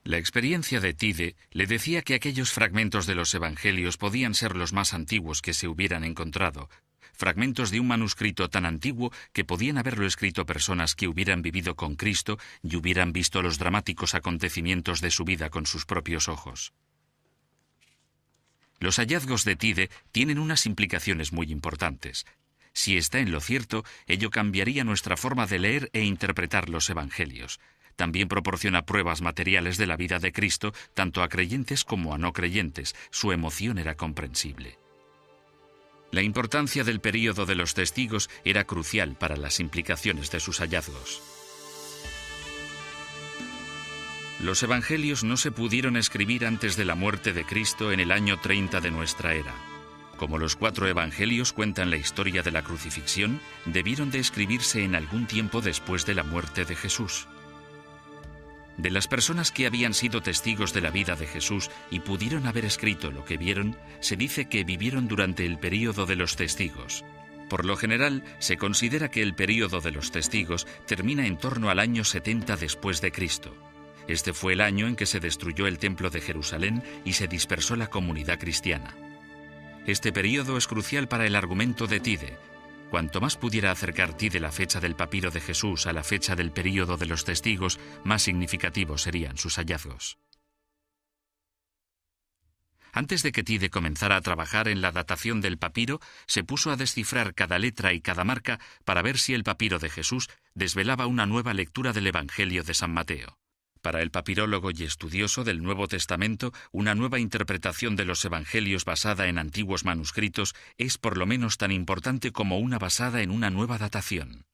Speaker 1: La experiencia de Tide le decía que aquellos fragmentos de los evangelios podían ser los más antiguos que se hubieran encontrado, fragmentos de un manuscrito tan antiguo que podían haberlo escrito personas que hubieran vivido con Cristo y hubieran visto los dramáticos acontecimientos de su vida con sus propios ojos. Los hallazgos de Tide tienen unas implicaciones muy importantes. Si está en lo cierto, ello cambiaría nuestra forma de leer e interpretar los evangelios. También proporciona pruebas materiales de la vida de Cristo, tanto a creyentes como a no creyentes. Su emoción era comprensible. La importancia del período de los testigos era crucial para las implicaciones de sus hallazgos. Los evangelios no se pudieron escribir antes de la muerte de Cristo en el año 30 de nuestra era. Como los 4 evangelios cuentan la historia de la crucifixión, debieron de escribirse en algún tiempo después de la muerte de Jesús. De las personas que habían sido testigos de la vida de Jesús y pudieron haber escrito lo que vieron, se dice que vivieron durante el período de los testigos. Por lo general, se considera que el período de los testigos termina en torno al año 70 después de Cristo. Este fue el año en que se destruyó el templo de Jerusalén y se dispersó la comunidad cristiana. Este período es crucial para el argumento de Tide. Cuanto más pudiera acercar Tide la fecha del papiro de Jesús a la fecha del período de los testigos, más significativos serían sus hallazgos. Antes de que Tide comenzara a trabajar en la datación del papiro, se puso a descifrar cada letra y cada marca para ver si el papiro de Jesús desvelaba una nueva lectura del Evangelio de San Mateo. Para el papirólogo y estudioso del Nuevo Testamento, una nueva interpretación de los Evangelios basada en antiguos manuscritos es por lo menos tan importante como una basada en una nueva datación.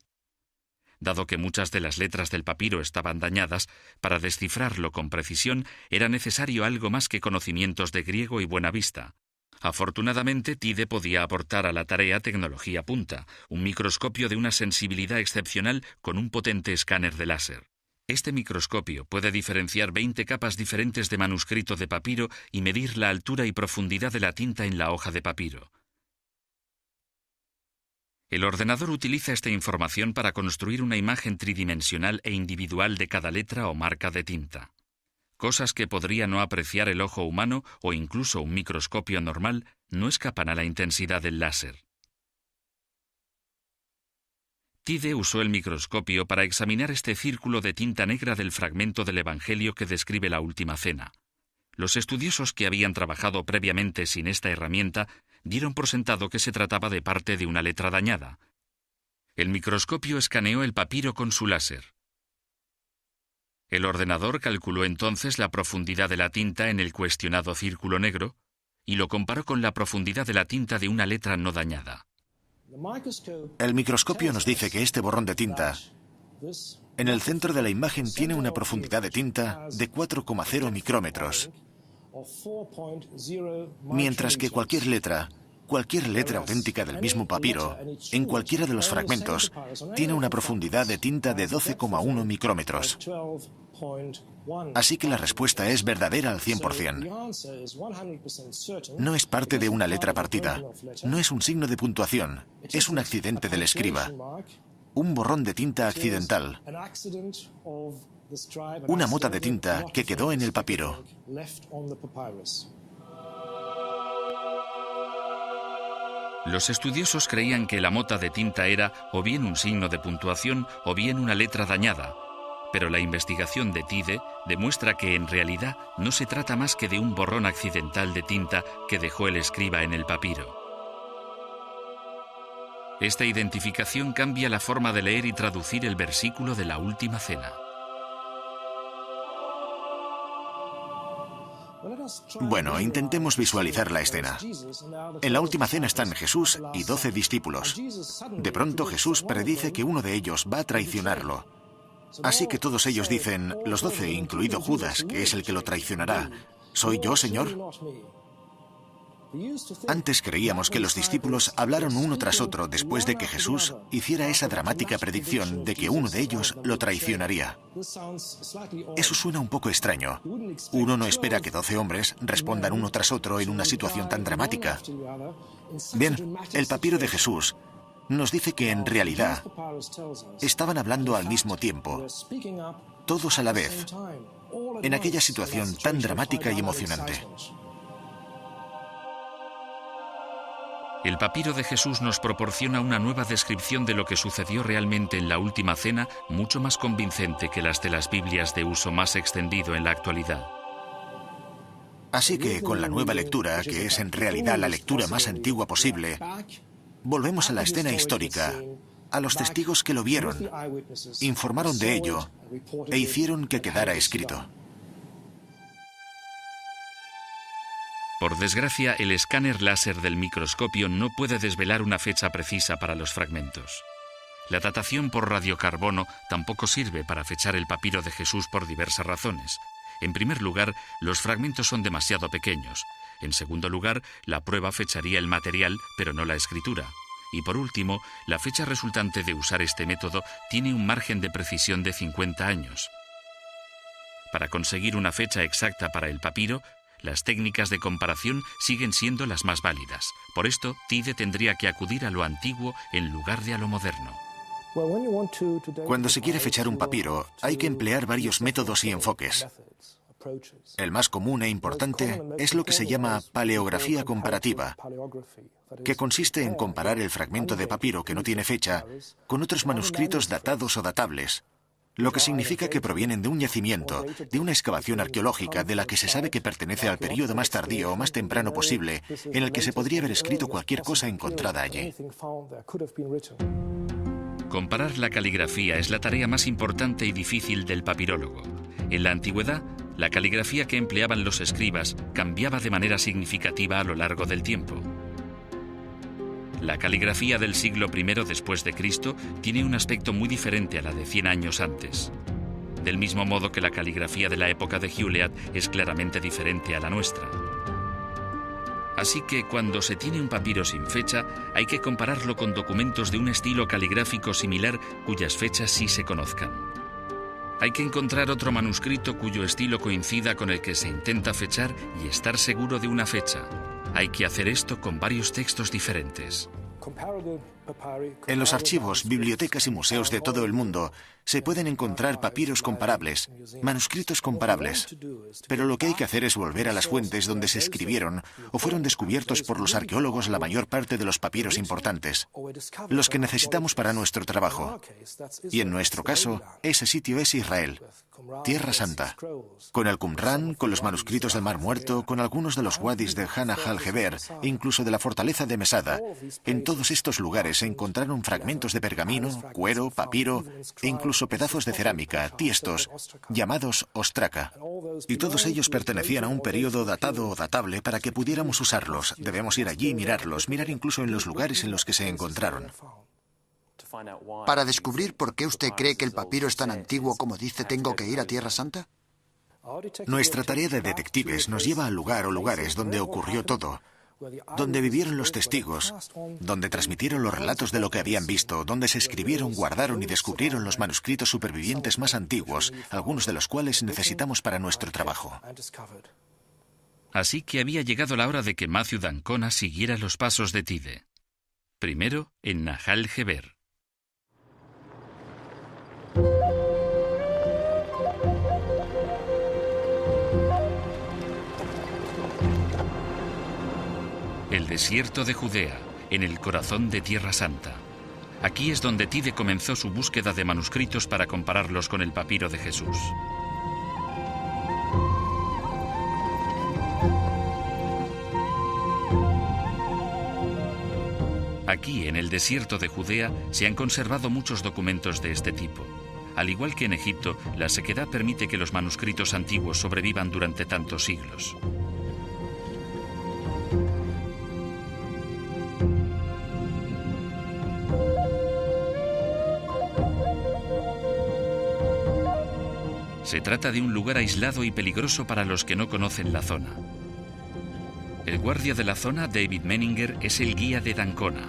Speaker 1: Dado que muchas de las letras del papiro estaban dañadas, para descifrarlo con precisión era necesario algo más que conocimientos de griego y buena vista. Afortunadamente, Tide podía aportar a la tarea tecnología punta, un microscopio de una sensibilidad excepcional con un potente escáner de láser. Este microscopio puede diferenciar 20 capas diferentes de manuscrito de papiro y medir la altura y profundidad de la tinta en la hoja de papiro. El ordenador utiliza esta información para construir una imagen tridimensional e individual de cada letra o marca de tinta. Cosas que podría no apreciar el ojo humano o incluso un microscopio normal no escapan a la intensidad del láser. Tide usó el microscopio para examinar este círculo de tinta negra del fragmento del Evangelio que describe la Última Cena. Los estudiosos que habían trabajado previamente sin esta herramienta dieron por sentado que se trataba de parte de una letra dañada. El microscopio escaneó el papiro con su láser. El ordenador calculó entonces la profundidad de la tinta en el cuestionado círculo negro y lo comparó con la profundidad de la tinta de una letra no dañada.
Speaker 4: El microscopio nos dice que este borrón de tinta en el centro de la imagen tiene una profundidad de tinta de 4,0 micrómetros, mientras que cualquier letra auténtica del mismo papiro, en cualquiera de los fragmentos, tiene una profundidad de tinta de 12,1 micrómetros. Así que la respuesta es verdadera al 100%. No es parte de una letra partida, no es un signo de puntuación, es un accidente del escriba, un borrón de tinta accidental, una mota de tinta que quedó en el papiro.
Speaker 1: Los estudiosos creían que la mota de tinta era o bien un signo de puntuación o bien una letra dañada, pero la investigación de Tide demuestra que en realidad no se trata más que de un borrón accidental de tinta que dejó el escriba en el papiro. Esta identificación cambia la forma de leer y traducir el versículo de la Última Cena.
Speaker 4: Bueno, intentemos visualizar la escena. En la Última Cena están Jesús y 12 discípulos. De pronto Jesús predice que uno de ellos va a traicionarlo. Así que todos ellos dicen, los 12, incluido Judas, que es el que lo traicionará, ¿soy yo, Señor? Antes creíamos que los discípulos hablaron uno tras otro después de que Jesús hiciera esa dramática predicción de que uno de ellos lo traicionaría. Eso suena un poco extraño. Uno no espera que 12 hombres respondan uno tras otro en una situación tan dramática. Bien, el papiro de Jesús nos dice que en realidad estaban hablando al mismo tiempo, todos a la vez, en aquella situación tan dramática y emocionante.
Speaker 1: El papiro de Jesús nos proporciona una nueva descripción de lo que sucedió realmente en la Última Cena, mucho más convincente que las de las Biblias de uso más extendido en la actualidad.
Speaker 4: Así que con la nueva lectura, que es en realidad la lectura más antigua posible, volvemos a la escena histórica, a los testigos que lo vieron, informaron de ello e hicieron que quedara escrito.
Speaker 1: Por desgracia, el escáner láser del microscopio no puede desvelar una fecha precisa para los fragmentos. La datación por radiocarbono tampoco sirve para fechar el papiro de Jesús por diversas razones. En primer lugar, los fragmentos son demasiado pequeños. En segundo lugar, la prueba fecharía el material, pero no la escritura. Y por último, la fecha resultante de usar este método tiene un margen de precisión de 50 años. Para conseguir una fecha exacta para el papiro, las técnicas de comparación siguen siendo las más válidas. Por esto, Tide tendría que acudir a lo antiguo en lugar de a lo moderno.
Speaker 4: Cuando se quiere fechar un papiro, hay que emplear varios métodos y enfoques. El más común e importante es lo que se llama paleografía comparativa, que consiste en comparar el fragmento de papiro que no tiene fecha con otros manuscritos datados o datables, lo que significa que provienen de un yacimiento, de una excavación arqueológica de la que se sabe que pertenece al período más tardío o más temprano posible, en el que se podría haber escrito cualquier cosa encontrada allí.
Speaker 1: Comparar la caligrafía es la tarea más importante y difícil del papirólogo. En la antigüedad, la caligrafía que empleaban los escribas cambiaba de manera significativa a lo largo del tiempo. La caligrafía del siglo I después de Cristo tiene un aspecto muy diferente a la de 100 años antes. Del mismo modo que la caligrafía de la época de Hewlett es claramente diferente a la nuestra. Así que cuando se tiene un papiro sin fecha, hay que compararlo con documentos de un estilo caligráfico similar cuyas fechas sí se conozcan. Hay que encontrar otro manuscrito cuyo estilo coincida con el que se intenta fechar y estar seguro de una fecha. Hay que hacer esto con varios textos diferentes.
Speaker 4: En los archivos, bibliotecas y museos de todo el mundo se pueden encontrar papiros comparables, manuscritos comparables. Pero lo que hay que hacer es volver a las fuentes donde se escribieron o fueron descubiertos por los arqueólogos la mayor parte de los papiros importantes, los que necesitamos para nuestro trabajo. Y en nuestro caso, ese sitio es Israel, Tierra Santa, con el Qumran, con los manuscritos del Mar Muerto, con algunos de los wadis de Hana al-Heber e incluso de la fortaleza de Mesada. En todos estos lugares se encontraron fragmentos de pergamino, cuero, papiro e incluso pedazos de cerámica, tiestos, llamados ostraca. Y todos ellos pertenecían a un periodo datado o datable para que pudiéramos usarlos. Debemos ir allí y mirarlos, mirar incluso en los lugares en los que se encontraron.
Speaker 2: Para descubrir por qué usted cree que el papiro es tan antiguo como dice, ¿tengo que ir a Tierra Santa?
Speaker 4: Nuestra tarea de detectives nos lleva al lugar o lugares donde ocurrió todo, donde vivieron los testigos, donde transmitieron los relatos de lo que habían visto, donde se escribieron, guardaron y descubrieron los manuscritos supervivientes más antiguos, algunos de los cuales necesitamos para nuestro trabajo.
Speaker 1: Así que había llegado la hora de que Matthew d'Ancona siguiera los pasos de Tide. Primero en Nahal Heber. El desierto de Judea, en el corazón de Tierra Santa. Aquí es donde Tide comenzó su búsqueda de manuscritos para compararlos con el papiro de Jesús. Aquí, en el desierto de Judea, se han conservado muchos documentos de este tipo. Al igual que en Egipto, la sequedad permite que los manuscritos antiguos sobrevivan durante tantos siglos. Se trata de un lugar aislado y peligroso para los que no conocen la zona. El guardia de la zona, David Menninger, es el guía de d'Ancona.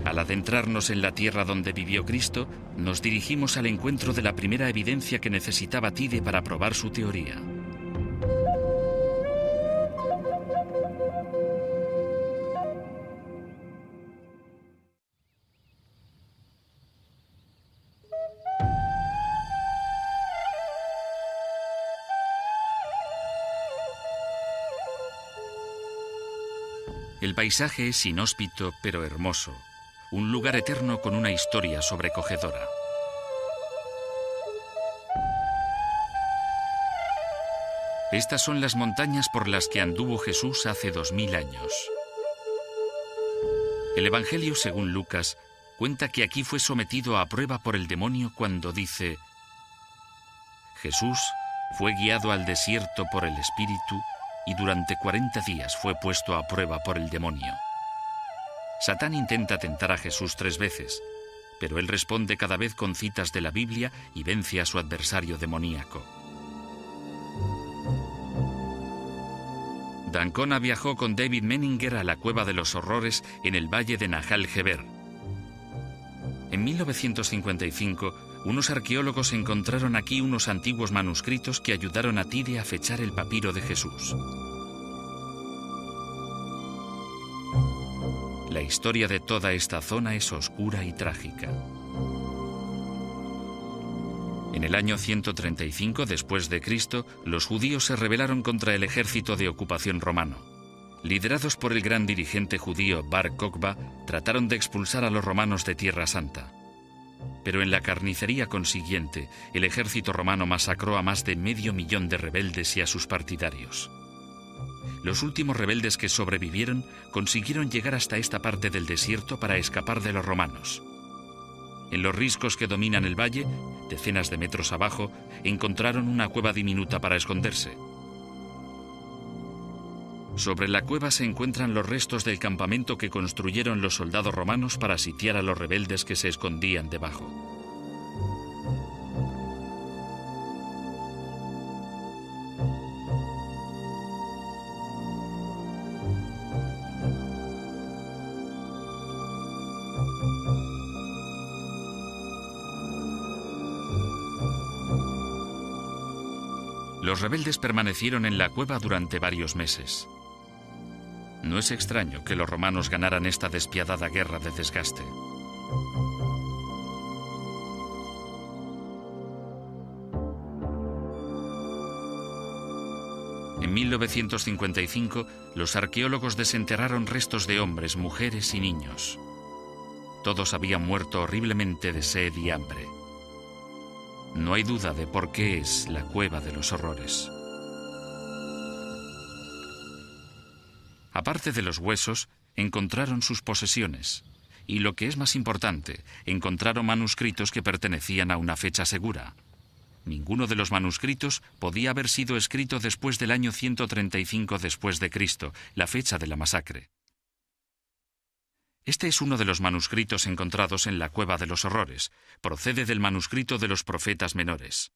Speaker 1: Al adentrarnos en la tierra donde vivió Cristo, nos dirigimos al encuentro de la primera evidencia que necesitaba Tide para probar su teoría. El paisaje es inhóspito pero hermoso, un lugar eterno con una historia sobrecogedora. Estas son las montañas por las que anduvo Jesús hace 2000 años. El Evangelio, según Lucas, cuenta que aquí fue sometido a prueba por el demonio cuando dice: Jesús fue guiado al desierto por el Espíritu y durante 40 días fue puesto a prueba por el demonio. Satán intenta tentar a Jesús 3 veces, pero él responde cada vez con citas de la Biblia y vence a su adversario demoníaco. D'Ancona viajó con David Menninger a la Cueva de los Horrores en el valle de Nahal Heber. En 1955, unos arqueólogos encontraron aquí unos antiguos manuscritos que ayudaron a Tide a fechar el papiro de Jesús. La historia de toda esta zona es oscura y trágica. En el año 135 después de Cristo, los judíos se rebelaron contra el ejército de ocupación romano. Liderados por el gran dirigente judío Bar Kokhba, trataron de expulsar a los romanos de Tierra Santa. Pero en la carnicería consiguiente, el ejército romano masacró a más de 500.000 de rebeldes y a sus partidarios. Los últimos rebeldes que sobrevivieron consiguieron llegar hasta esta parte del desierto para escapar de los romanos. En los riscos que dominan el valle, decenas de metros abajo, encontraron una cueva diminuta para esconderse. Sobre la cueva se encuentran los restos del campamento que construyeron los soldados romanos para sitiar a los rebeldes que se escondían debajo. Los rebeldes permanecieron en la cueva durante varios meses. No es extraño que los romanos ganaran esta despiadada guerra de desgaste. En 1955, los arqueólogos desenterraron restos de hombres, mujeres y niños. Todos habían muerto horriblemente de sed y hambre. No hay duda de por qué es la Cueva de los Horrores. Aparte de los huesos, encontraron sus posesiones. Y lo que es más importante, encontraron manuscritos que pertenecían a una fecha segura. Ninguno de los manuscritos podía haber sido escrito después del año 135 después de Cristo, la fecha de la masacre. Este es uno de los manuscritos encontrados en la Cueva de los Horrores. Procede del manuscrito de los profetas menores.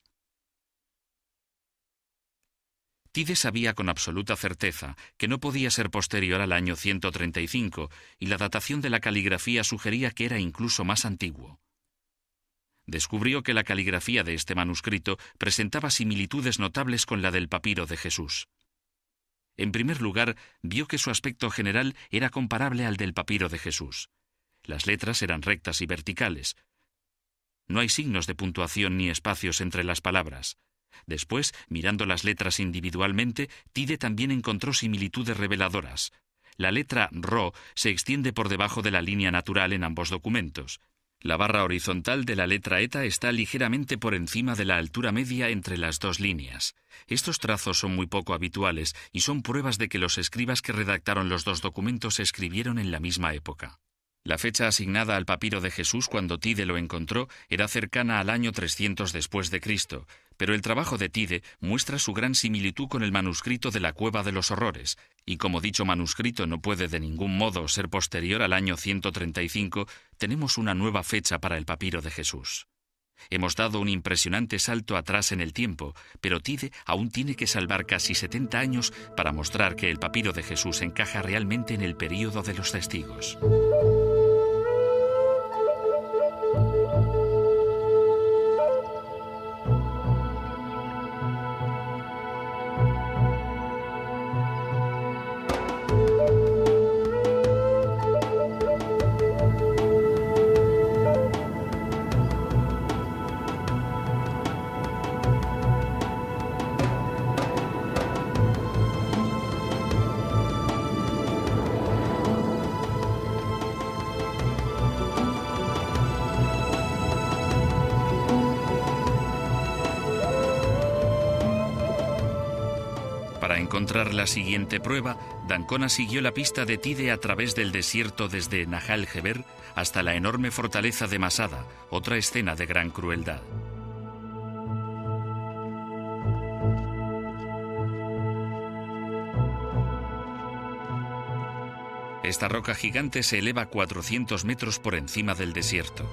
Speaker 1: Tide sabía con absoluta certeza que no podía ser posterior al año 135 y la datación de la caligrafía sugería que era incluso más antiguo. Descubrió que la caligrafía de este manuscrito presentaba similitudes notables con la del papiro de Jesús. En primer lugar, vio que su aspecto general era comparable al del papiro de Jesús. Las letras eran rectas y verticales. No hay signos de puntuación ni espacios entre las palabras. Después, mirando las letras individualmente, Tide también encontró similitudes reveladoras. La letra Ro se extiende por debajo de la línea natural en ambos documentos. La barra horizontal de la letra eta está ligeramente por encima de la altura media entre las dos líneas. Estos trazos son muy poco habituales y son pruebas de que los escribas que redactaron los dos documentos se escribieron en la misma época. La fecha asignada al papiro de Jesús cuando Tide lo encontró era cercana al año 300 después de Cristo, pero el trabajo de Tide muestra su gran similitud con el manuscrito de la Cueva de los Horrores, y como dicho manuscrito no puede de ningún modo ser posterior al año 135, tenemos una nueva fecha para el papiro de Jesús. Hemos dado un impresionante salto atrás en el tiempo, pero Tide aún tiene que salvar casi 70 años para mostrar que el papiro de Jesús encaja realmente en el período de los testigos. Para encontrar la siguiente prueba, D'Ancona siguió la pista de Tide a través del desierto desde Nahal Heber hasta la enorme fortaleza de Masada, otra escena de gran crueldad. Esta roca gigante se eleva 400 metros por encima del desierto.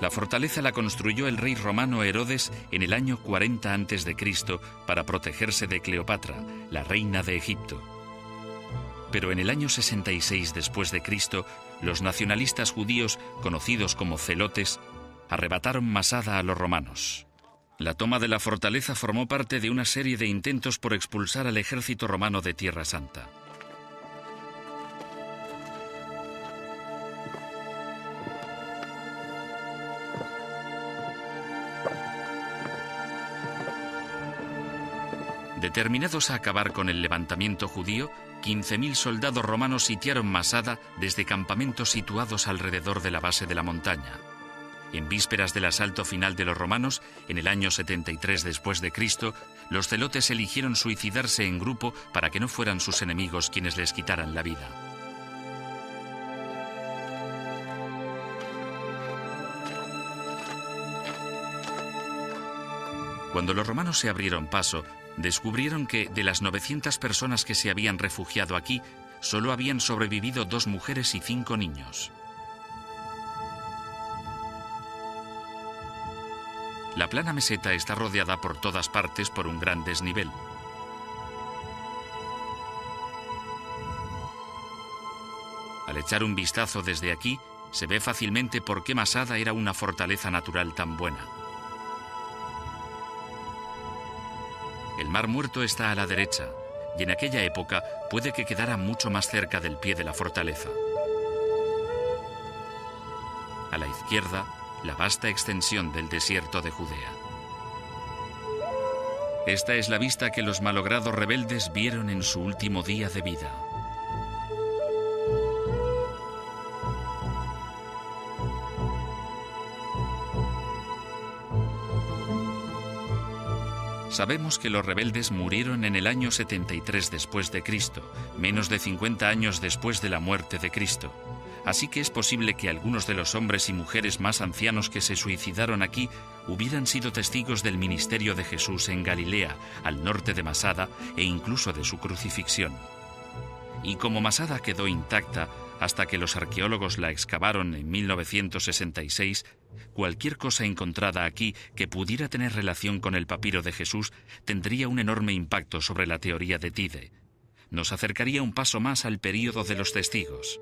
Speaker 1: La fortaleza la construyó el rey romano Herodes en el año 40 a.C. para protegerse de Cleopatra, la reina de Egipto. Pero en el año 66 después de Cristo, los nacionalistas judíos, conocidos como celotes, arrebataron Masada a los romanos. La toma de la fortaleza formó parte de una serie de intentos por expulsar al ejército romano de Tierra Santa. Determinados a acabar con el levantamiento judío, 15.000 soldados romanos sitiaron Masada desde campamentos situados alrededor de la base de la montaña. En vísperas del asalto final de los romanos, en el año 73 después de Cristo, los celotes eligieron suicidarse en grupo para que no fueran sus enemigos quienes les quitaran la vida. Cuando los romanos se abrieron paso, descubrieron que de las 900 personas que se habían refugiado aquí, solo habían sobrevivido 2 mujeres y 5 niños. La plana meseta está rodeada por todas partes por un gran desnivel. Al echar un vistazo desde aquí, se ve fácilmente por qué Masada era una fortaleza natural tan buena. El Mar Muerto está a la derecha, y en aquella época puede que quedara mucho más cerca del pie de la fortaleza. A la izquierda, la vasta extensión del desierto de Judea. Esta es la vista que los malogrados rebeldes vieron en su último día de vida. Sabemos que los rebeldes murieron en el año 73 después de Cristo, menos de 50 años después de la muerte de Cristo. Así que es posible que algunos de los hombres y mujeres más ancianos que se suicidaron aquí hubieran sido testigos del ministerio de Jesús en Galilea, al norte de Masada, e incluso de su crucifixión. Y como Masada quedó intacta hasta que los arqueólogos la excavaron en 1966, cualquier cosa encontrada aquí que pudiera tener relación con el papiro de Jesús tendría un enorme impacto sobre la teoría de Tide. Nos acercaría un paso más al período de los testigos.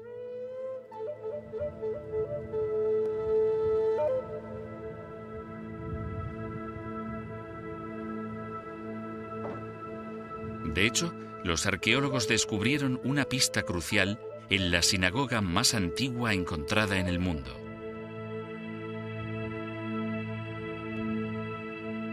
Speaker 1: De hecho, los arqueólogos descubrieron una pista crucial en la sinagoga más antigua encontrada en el mundo.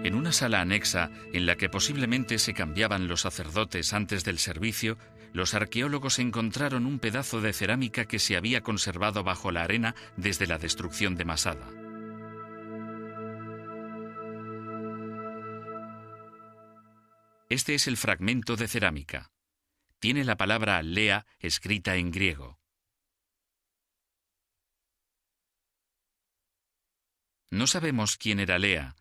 Speaker 1: En una sala anexa, en la que posiblemente se cambiaban los sacerdotes antes del servicio, los arqueólogos encontraron un pedazo de cerámica que se había conservado bajo la arena desde la destrucción de Masada. Este es el fragmento de cerámica. Tiene la palabra Lea escrita en griego. No sabemos quién era Lea,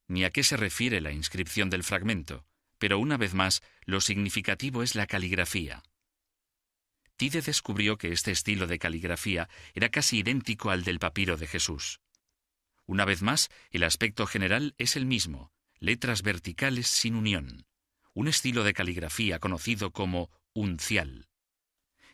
Speaker 1: ni a qué se refiere la inscripción del fragmento, pero una vez más, lo significativo es la caligrafía. Tide descubrió que este estilo de caligrafía era casi idéntico al del papiro de Jesús. Una vez más, el aspecto general es el mismo, letras verticales sin unión. Un estilo de caligrafía conocido como uncial.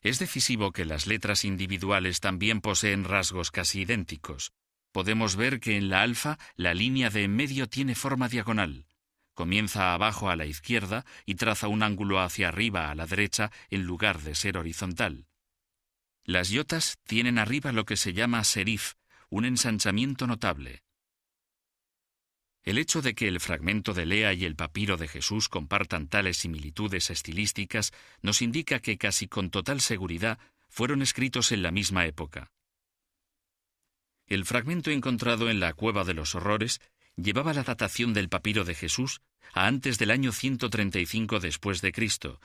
Speaker 1: Es decisivo que las letras individuales también poseen rasgos casi idénticos. Podemos ver que en la alfa la línea de en medio tiene forma diagonal. Comienza abajo a la izquierda y traza un ángulo hacia arriba a la derecha en lugar de ser horizontal. Las yotas tienen arriba lo que se llama serif, un ensanchamiento notable. El hecho de que el fragmento de Lea y el papiro de Jesús compartan tales similitudes estilísticas nos indica que casi con total seguridad fueron escritos en la misma época. El fragmento encontrado en la Cueva de los Horrores llevaba la datación del papiro de Jesús a antes del año 135 después de Cristo,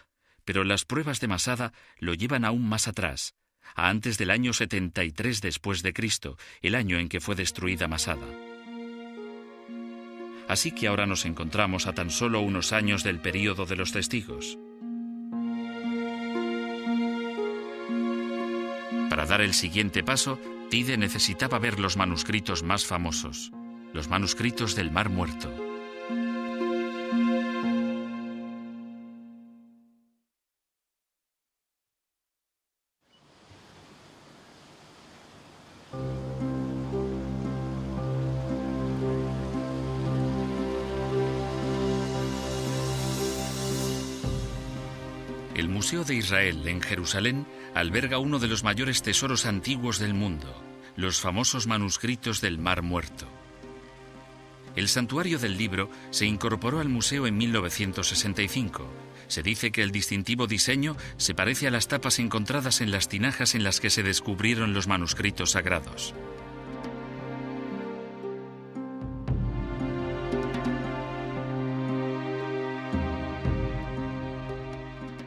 Speaker 1: pero las pruebas de Masada lo llevan aún más atrás, a antes del año 73 después de Cristo, el año en que fue destruida Masada. Así que ahora nos encontramos a tan solo unos años del período de los testigos. Para dar el siguiente paso, Tide necesitaba ver los manuscritos más famosos, los manuscritos del Mar Muerto. El Museo de Israel, en Jerusalén, alberga uno de los mayores tesoros antiguos del mundo, los famosos manuscritos del Mar Muerto. El Santuario del Libro se incorporó al museo en 1965. Se dice que el distintivo diseño se parece a las tapas encontradas en las tinajas en las que se descubrieron los manuscritos sagrados.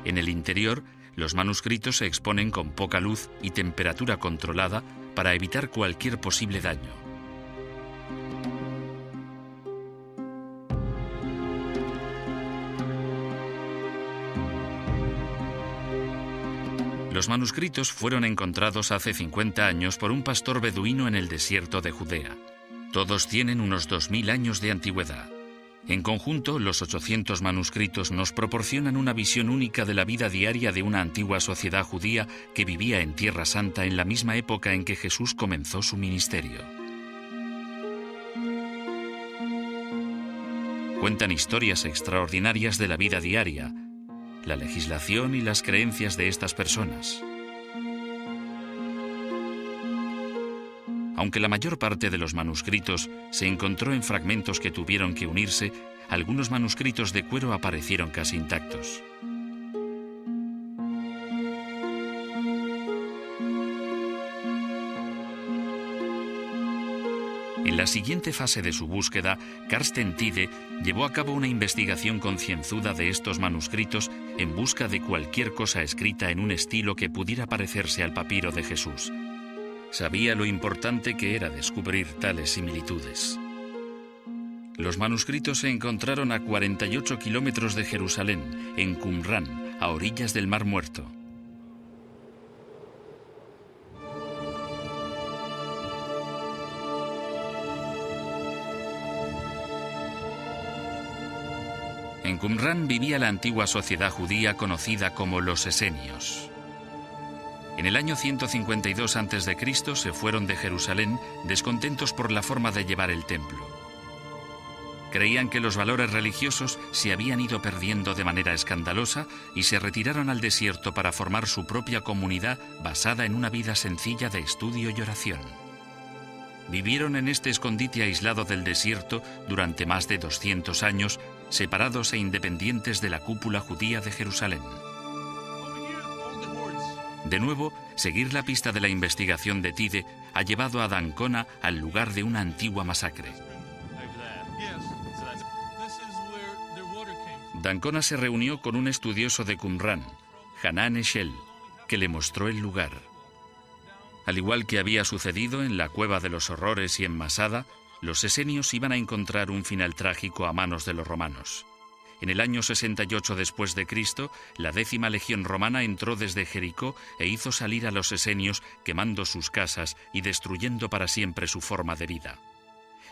Speaker 1: En el interior, los manuscritos se exponen con poca luz y temperatura controlada para evitar cualquier posible daño. Los manuscritos fueron encontrados hace 50 años por un pastor beduino en el desierto de Judea. Todos tienen unos 2000 años de antigüedad. En conjunto, los 800 manuscritos nos proporcionan una visión única de la vida diaria de una antigua sociedad judía que vivía en Tierra Santa en la misma época en que Jesús comenzó su ministerio. Cuentan historias extraordinarias de la vida diaria, la legislación y las creencias de estas personas. Aunque la mayor parte de los manuscritos se encontró en fragmentos que tuvieron que unirse, algunos manuscritos de cuero aparecieron casi intactos. En la siguiente fase de su búsqueda, Carsten Tide llevó a cabo una investigación concienzuda de estos manuscritos en busca de cualquier cosa escrita en un estilo que pudiera parecerse al papiro de Jesús. Sabía lo importante que era descubrir tales similitudes. Los manuscritos se encontraron a 48 kilómetros de Jerusalén, en Qumran, a orillas del Mar Muerto. En Qumran vivía la antigua sociedad judía conocida como los esenios. En el año 152 a.C. se fueron de Jerusalén descontentos por la forma de llevar el templo. Creían que los valores religiosos se habían ido perdiendo de manera escandalosa y se retiraron al desierto para formar su propia comunidad basada en una vida sencilla de estudio y oración. Vivieron en este escondite aislado del desierto durante más de 200 años, separados e independientes de la cúpula judía de Jerusalén. De nuevo, seguir la pista de la investigación de Tide ha llevado a Dancona al lugar de una antigua masacre. Dancona se reunió con un estudioso de Qumran, Hanan Eshel, que le mostró el lugar. Al igual que había sucedido en la Cueva de los Horrores y en Masada, los esenios iban a encontrar un final trágico a manos de los romanos. En el año 68 después de Cristo, la 10ª legión romana entró desde Jericó e hizo salir a los esenios quemando sus casas y destruyendo para siempre su forma de vida.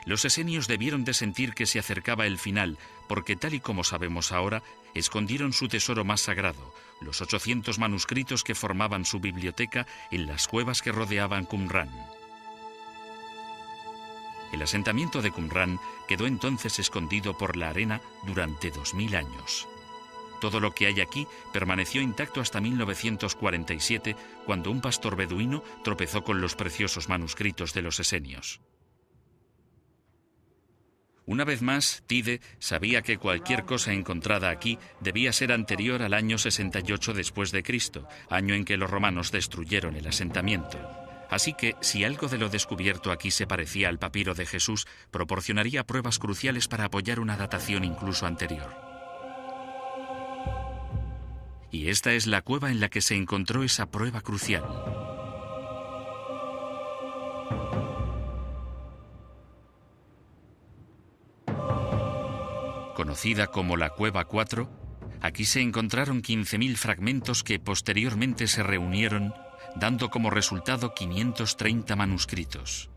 Speaker 1: Los esenios debieron de sentir que se acercaba el final, porque tal y como sabemos ahora, escondieron su tesoro más sagrado, los 800 manuscritos que formaban su biblioteca en las cuevas que rodeaban Qumran. El asentamiento de Qumran quedó entonces escondido por la arena durante 2000 años. Todo lo que hay aquí permaneció intacto hasta 1947, cuando un pastor beduino tropezó con los preciosos manuscritos de los esenios. Una vez más, Tide sabía que cualquier cosa encontrada aquí debía ser anterior al año 68 después de Cristo, año en que los romanos destruyeron el asentamiento. Así que, si algo de lo descubierto aquí se parecía al papiro de Jesús, proporcionaría pruebas cruciales para apoyar una datación incluso anterior. Y esta es la cueva en la que se encontró esa prueba crucial. Conocida como la Cueva 4, aquí se encontraron 15.000 fragmentos que posteriormente se reunieron, dando como resultado 530 manuscritos.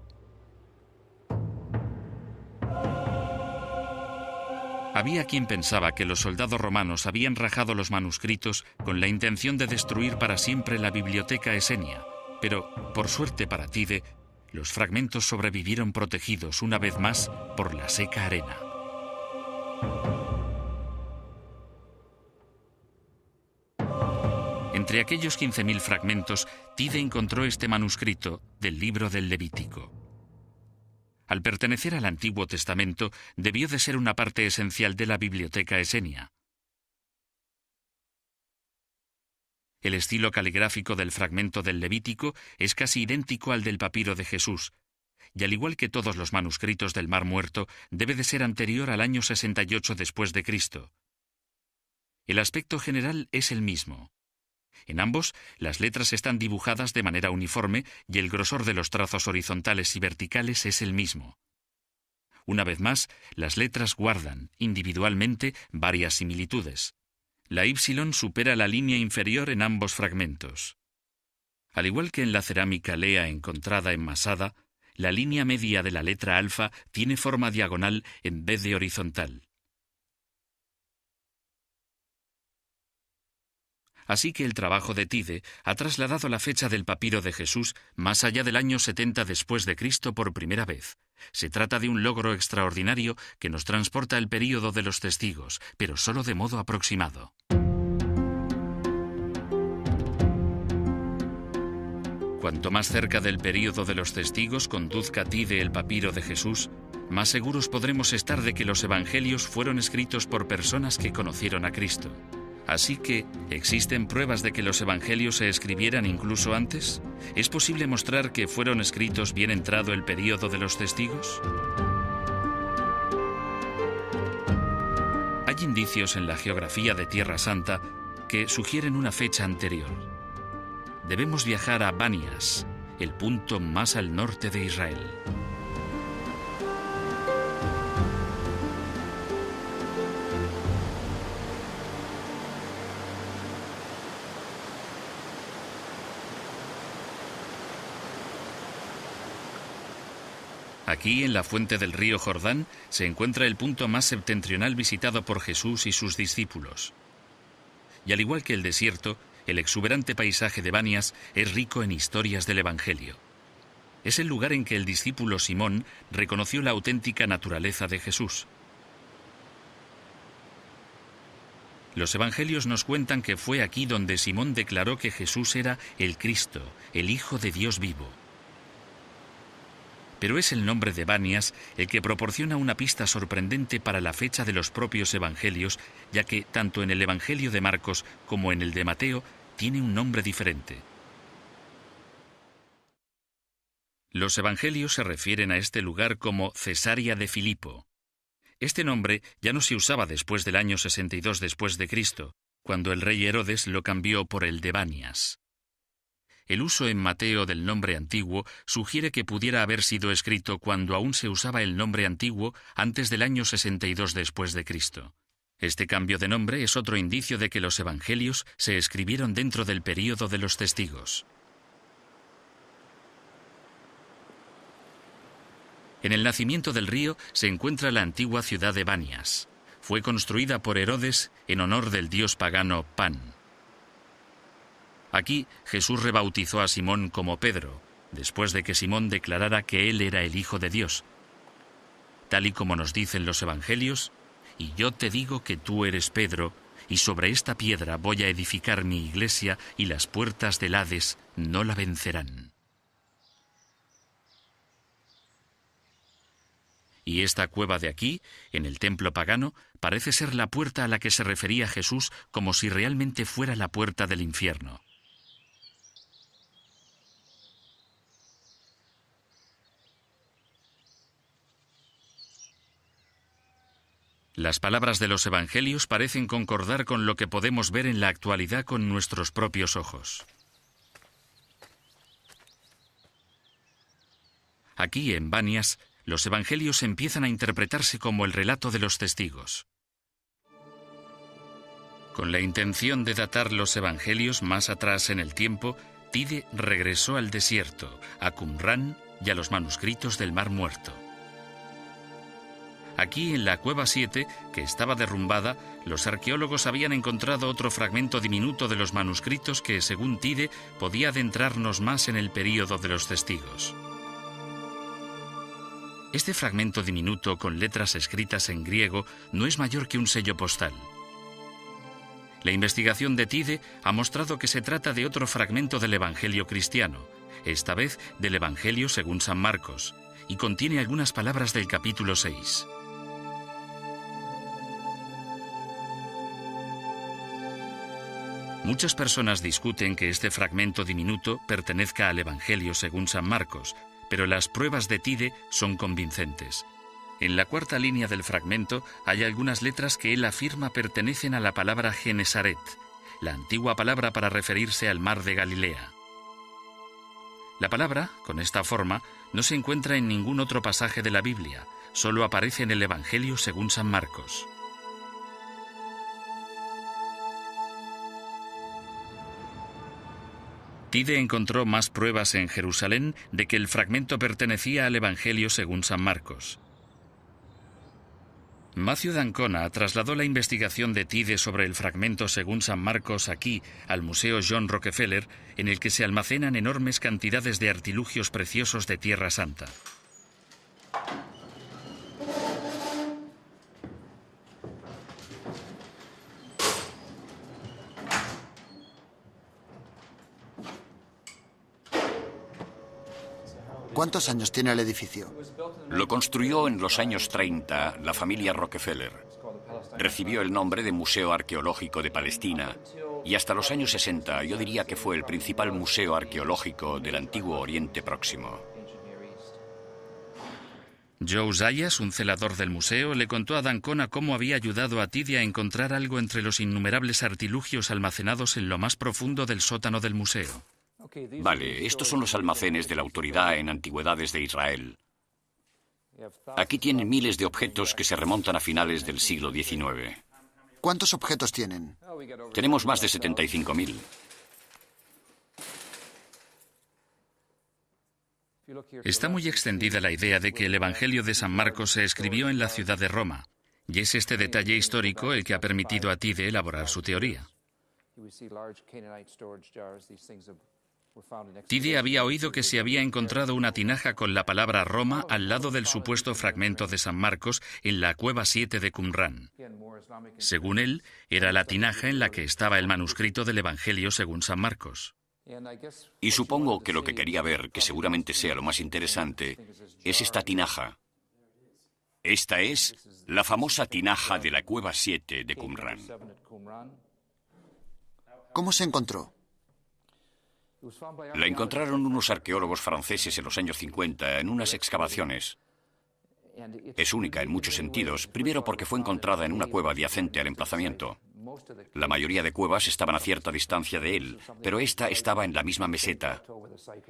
Speaker 1: Había quien pensaba que los soldados romanos habían rajado los manuscritos con la intención de destruir para siempre la biblioteca esenia, pero, por suerte para Tide, los fragmentos sobrevivieron protegidos una vez más por la seca arena. Entre aquellos 15.000 fragmentos, Tide encontró este manuscrito del libro del Levítico. Al pertenecer al Antiguo Testamento, debió de ser una parte esencial de la biblioteca esenia. El estilo caligráfico del fragmento del Levítico es casi idéntico al del papiro de Jesús, y al igual que todos los manuscritos del Mar Muerto, debe de ser anterior al año 68 después de Cristo. El aspecto general es el mismo. En ambos, las letras están dibujadas de manera uniforme y el grosor de los trazos horizontales y verticales es el mismo. Una vez más, las letras guardan, individualmente, varias similitudes. La Y supera la línea inferior en ambos fragmentos. Al igual que en la cerámica lea encontrada en Masada, la línea media de la letra alfa tiene forma diagonal en vez de horizontal. Así que el trabajo de Tide ha trasladado la fecha del papiro de Jesús más allá del año 70 después de Cristo por primera vez. Se trata de un logro extraordinario que nos transporta al período de los testigos, pero solo de modo aproximado. Cuanto más cerca del período de los testigos conduzca Tide el papiro de Jesús, más seguros podremos estar de que los evangelios fueron escritos por personas que conocieron a Cristo. Así que, ¿existen pruebas de que los evangelios se escribieran incluso antes? ¿Es posible mostrar que fueron escritos bien entrado el período de los testigos? Hay indicios en la geografía de Tierra Santa que sugieren una fecha anterior. Debemos viajar a Banias, el punto más al norte de Israel. Aquí, en la fuente del río Jordán, se encuentra el punto más septentrional visitado por Jesús y sus discípulos. Y al igual que el desierto, el exuberante paisaje de Banias es rico en historias del Evangelio. Es el lugar en que el discípulo Simón reconoció la auténtica naturaleza de Jesús. Los Evangelios nos cuentan que fue aquí donde Simón declaró que Jesús era el Cristo, el Hijo de Dios vivo. Pero es el nombre de Banias el que proporciona una pista sorprendente para la fecha de los propios evangelios, ya que tanto en el Evangelio de Marcos como en el de Mateo tiene un nombre diferente. Los evangelios se refieren a este lugar como Cesarea de Filipo. Este nombre ya no se usaba después del año 62 después de Cristo, cuando el rey Herodes lo cambió por el de Banias. El uso en Mateo del nombre antiguo sugiere que pudiera haber sido escrito cuando aún se usaba el nombre antiguo antes del año 62 después de Cristo. Este cambio de nombre es otro indicio de que los evangelios se escribieron dentro del período de los testigos. En el nacimiento del río se encuentra la antigua ciudad de Banias. Fue construida por Herodes en honor del dios pagano Pan. Aquí Jesús rebautizó a Simón como Pedro, después de que Simón declarara que él era el Hijo de Dios. Tal y como nos dicen los Evangelios, «Y yo te digo que tú eres Pedro, y sobre esta piedra voy a edificar mi iglesia, y las puertas del Hades no la vencerán». Y esta cueva de aquí, en el templo pagano, parece ser la puerta a la que se refería Jesús como si realmente fuera la puerta del infierno. Las palabras de los evangelios parecen concordar con lo que podemos ver en la actualidad con nuestros propios ojos. Aquí, en Banias, los evangelios empiezan a interpretarse como el relato de los testigos. Con la intención de datar los evangelios más atrás en el tiempo, Tide regresó al desierto, a Qumrán y a los manuscritos del Mar Muerto. Aquí, en la Cueva 7, que estaba derrumbada, los arqueólogos habían encontrado otro fragmento diminuto de los manuscritos que, según Tide, podía adentrarnos más en el período de los testigos. Este fragmento diminuto, con letras escritas en griego, no es mayor que un sello postal. La investigación de Tide ha mostrado que se trata de otro fragmento del Evangelio cristiano, esta vez del Evangelio según San Marcos, y contiene algunas palabras del capítulo 6. Muchas personas discuten que este fragmento diminuto pertenezca al Evangelio según San Marcos, pero las pruebas de Tide son convincentes. En la cuarta línea del fragmento hay algunas letras que él afirma pertenecen a la palabra Genesaret, la antigua palabra para referirse al mar de Galilea. La palabra, con esta forma, no se encuentra en ningún otro pasaje de la Biblia, solo aparece en el Evangelio según San Marcos. Tide encontró más pruebas en Jerusalén de que el fragmento pertenecía al Evangelio según San Marcos. Matthew d'Ancona trasladó la investigación de Tide sobre el fragmento según San Marcos aquí, al Museo John Rockefeller, en el que se almacenan enormes cantidades de artilugios preciosos de Tierra Santa.
Speaker 2: ¿Cuántos años tiene el edificio?
Speaker 3: Lo construyó en los años 30 la familia Rockefeller. Recibió el nombre de Museo Arqueológico de Palestina y hasta los años 60 yo diría que fue el principal museo arqueológico del antiguo Oriente Próximo.
Speaker 1: Joe Zayas, un celador del museo, le contó a d'Ancona cómo había ayudado a Tide a encontrar algo entre los innumerables artilugios almacenados en lo más profundo del sótano del museo.
Speaker 3: Vale, estos son los almacenes de la Autoridad en Antigüedades de Israel. Aquí tienen miles de objetos que se remontan a finales del siglo XIX.
Speaker 2: ¿Cuántos objetos tienen?
Speaker 3: Tenemos más de 75.000.
Speaker 1: Está muy extendida la idea de que el Evangelio de San Marcos se escribió en la ciudad de Roma, y es este detalle histórico el que ha permitido a Tide elaborar su teoría. Tide había oído que se había encontrado una tinaja con la palabra Roma al lado del supuesto fragmento de San Marcos en la Cueva 7 de Qumrán. Según él, era la tinaja en la que estaba el manuscrito del Evangelio según San Marcos.
Speaker 3: Y supongo que lo que quería ver, que seguramente sea lo más interesante, es esta tinaja. Esta es la famosa tinaja de la Cueva 7 de Qumrán.
Speaker 2: ¿Cómo se encontró?
Speaker 3: La encontraron unos arqueólogos franceses en los años 50 en unas excavaciones. Es única en muchos sentidos, primero porque fue encontrada en una cueva adyacente al emplazamiento. La mayoría de cuevas estaban a cierta distancia de él, pero esta estaba en la misma meseta.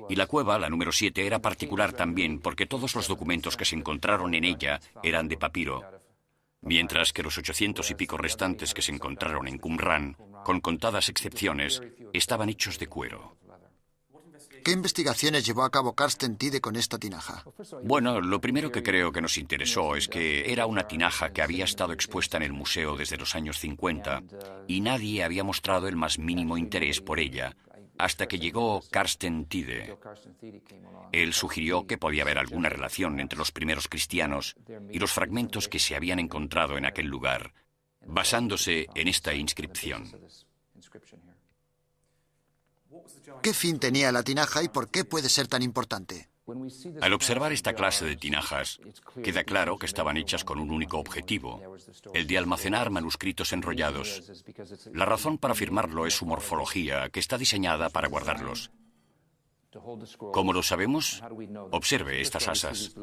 Speaker 3: Y la cueva, la número 7, era particular también porque todos los documentos que se encontraron en ella eran de papiro, mientras que los 800 y pico restantes que se encontraron en Qumrán, con contadas excepciones, estaban hechos de cuero.
Speaker 2: ¿Qué investigaciones llevó a cabo Carsten Tide con esta tinaja?
Speaker 3: Bueno, lo primero que creo que nos interesó es que era una tinaja que había estado expuesta en el museo desde los años 50 y nadie había mostrado el más mínimo interés por ella hasta que llegó Carsten Tide. Él sugirió que podía haber alguna relación entre los primeros cristianos y los fragmentos que se habían encontrado en aquel lugar, basándose en esta inscripción.
Speaker 2: ¿Qué fin tenía la tinaja y por qué puede ser tan importante?
Speaker 3: Al observar esta clase de tinajas, queda claro que estaban hechas con un único objetivo, el de almacenar manuscritos enrollados. La razón para afirmarlo es su morfología, que está diseñada para guardarlos. ¿Cómo lo sabemos? Observe estas asas.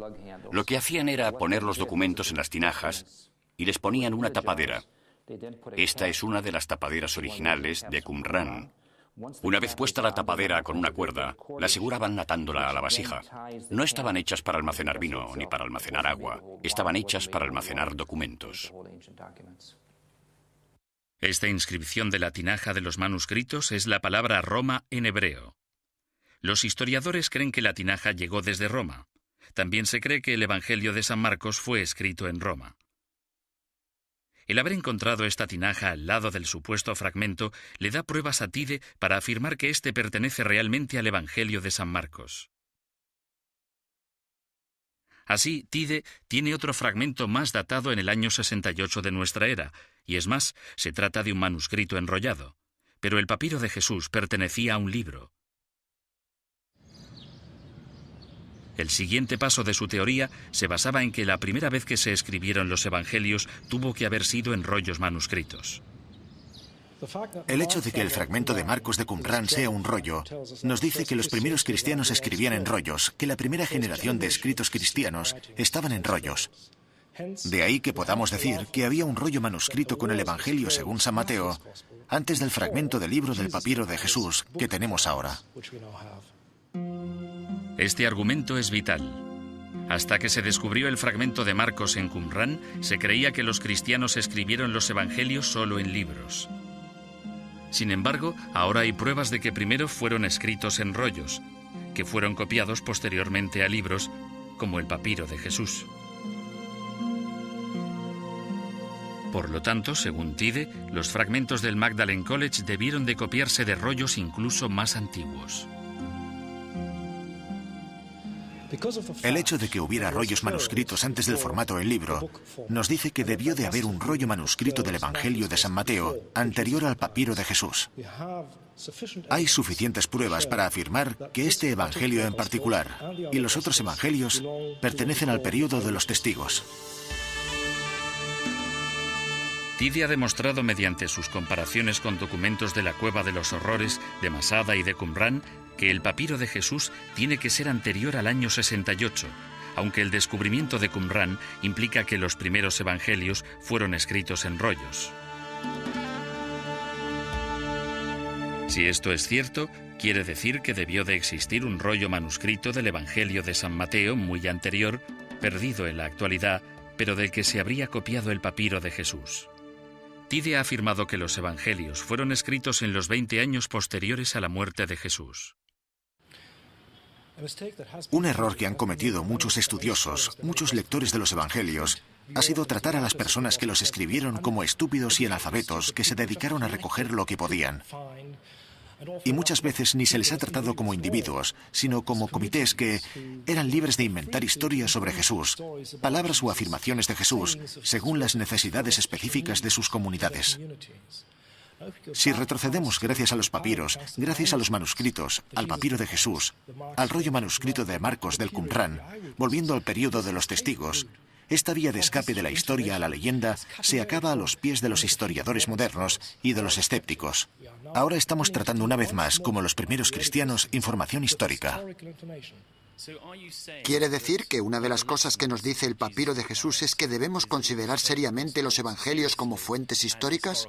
Speaker 3: Lo que hacían era poner los documentos en las tinajas y les ponían una tapadera. Esta es una de las tapaderas originales de Qumrán. Una vez puesta la tapadera con una cuerda, la aseguraban atándola a la vasija. No estaban hechas para almacenar vino ni para almacenar agua. Estaban hechas para almacenar documentos.
Speaker 1: Esta inscripción de la tinaja de los manuscritos es la palabra Roma en hebreo. Los historiadores creen que la tinaja llegó desde Roma. También se cree que el Evangelio de San Marcos fue escrito en Roma. El haber encontrado esta tinaja al lado del supuesto fragmento le da pruebas a Tide para afirmar que éste pertenece realmente al Evangelio de San Marcos. Así, Tide tiene otro fragmento más datado en el año 68 de nuestra era, y es más, se trata de un manuscrito enrollado. Pero el papiro de Jesús pertenecía a un libro. El siguiente paso de su teoría se basaba en que la primera vez que se escribieron los evangelios tuvo que haber sido en rollos manuscritos.
Speaker 4: El hecho de que el fragmento de Marcos de Qumran sea un rollo nos dice que los primeros cristianos escribían en rollos, que la primera generación de escritos cristianos estaban en rollos. De ahí que podamos decir que había un rollo manuscrito con el Evangelio según San Mateo antes del fragmento del libro del papiro de Jesús que tenemos ahora.
Speaker 1: Este argumento es vital. Hasta que se descubrió el fragmento de Marcos en Qumran, se creía que los cristianos escribieron los evangelios solo en libros. Sin embargo, ahora hay pruebas de que primero fueron escritos en rollos, que fueron copiados posteriormente a libros, como el papiro de Jesús. Por lo tanto, según Tide, los fragmentos del Magdalen College debieron de copiarse de rollos incluso más antiguos.
Speaker 4: El hecho de que hubiera rollos manuscritos antes del formato en libro nos dice que debió de haber un rollo manuscrito del Evangelio de San Mateo anterior al papiro de Jesús. Hay suficientes pruebas para afirmar que este Evangelio en particular y los otros Evangelios pertenecen al período de los testigos.
Speaker 1: Tide ha demostrado mediante sus comparaciones con documentos de la Cueva de los Horrores, de Masada y de Qumran que el papiro de Jesús tiene que ser anterior al año 68, aunque el descubrimiento de Qumran implica que los primeros evangelios fueron escritos en rollos. Si esto es cierto, quiere decir que debió de existir un rollo manuscrito del Evangelio de San Mateo muy anterior, perdido en la actualidad, pero del que se habría copiado el papiro de Jesús. Tide ha afirmado que los evangelios fueron escritos en los 20 años posteriores a la muerte de Jesús.
Speaker 4: Un error que han cometido muchos estudiosos, muchos lectores de los evangelios, ha sido tratar a las personas que los escribieron como estúpidos y analfabetos que se dedicaron a recoger lo que podían. Y muchas veces ni se les ha tratado como individuos, sino como comités que eran libres de inventar historias sobre Jesús, palabras o afirmaciones de Jesús, según las necesidades específicas de sus comunidades. Si retrocedemos gracias a los papiros, gracias a los manuscritos, al papiro de Jesús, al rollo manuscrito de Marcos del Qumran, volviendo al período de los testigos, esta vía de escape de la historia a la leyenda se acaba a los pies de los historiadores modernos y de los escépticos. Ahora estamos tratando una vez más, como los primeros cristianos, información histórica.
Speaker 2: ¿Quiere decir que una de las cosas que nos dice el papiro de Jesús es que debemos considerar seriamente los evangelios como fuentes históricas?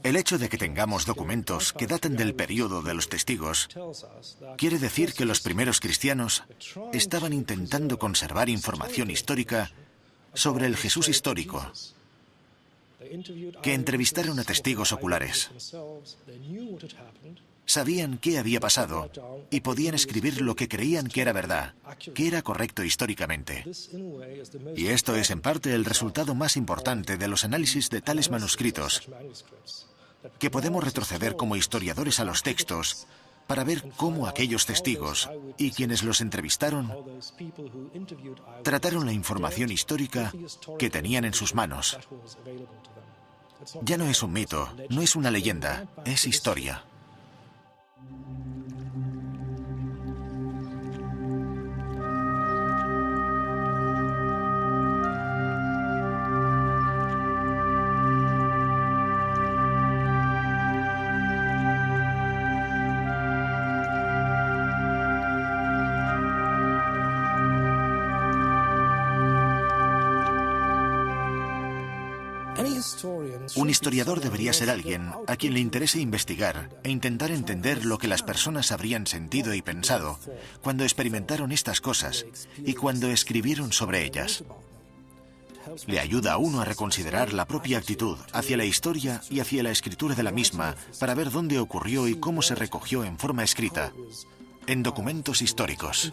Speaker 4: El hecho de que tengamos documentos que datan del período de los testigos quiere decir que los primeros cristianos estaban intentando conservar información histórica sobre el Jesús histórico, que entrevistaron a testigos oculares. Sabían qué había pasado y podían escribir lo que creían que era verdad, que era correcto históricamente. Y esto es en parte el resultado más importante de los análisis de tales manuscritos, que podemos retroceder como historiadores a los textos para ver cómo aquellos testigos y quienes los entrevistaron trataron la información histórica que tenían en sus manos. Ya no es un mito, no es una leyenda, es historia. Un historiador debería ser alguien a quien le interese investigar e intentar entender lo que las personas habrían sentido y pensado cuando experimentaron estas cosas y cuando escribieron sobre ellas. Le ayuda a uno a reconsiderar la propia actitud hacia la historia y hacia la escritura de la misma para ver dónde ocurrió y cómo se recogió en forma escrita, en documentos históricos.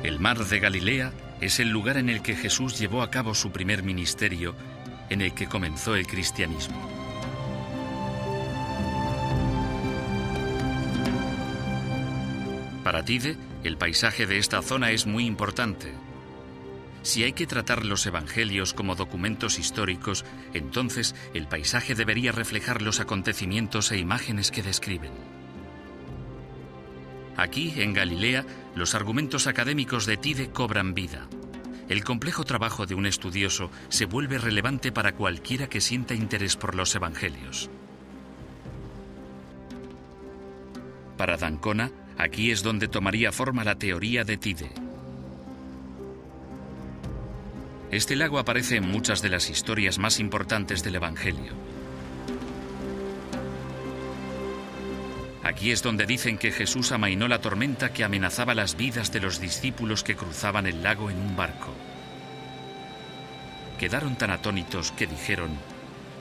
Speaker 1: El mar de Galilea es el lugar en el que Jesús llevó a cabo su primer ministerio, en el que comenzó el cristianismo. Para Tide, el paisaje de esta zona es muy importante. Si hay que tratar los evangelios como documentos históricos, entonces el paisaje debería reflejar los acontecimientos e imágenes que describen. Aquí, en Galilea, los argumentos académicos de Tide cobran vida. El complejo trabajo de un estudioso se vuelve relevante para cualquiera que sienta interés por los evangelios. Para d'Ancona, aquí es donde tomaría forma la teoría de Tide. Este lago aparece en muchas de las historias más importantes del Evangelio. Aquí es donde dicen que Jesús amainó la tormenta que amenazaba las vidas de los discípulos que cruzaban el lago en un barco. Quedaron tan atónitos que dijeron: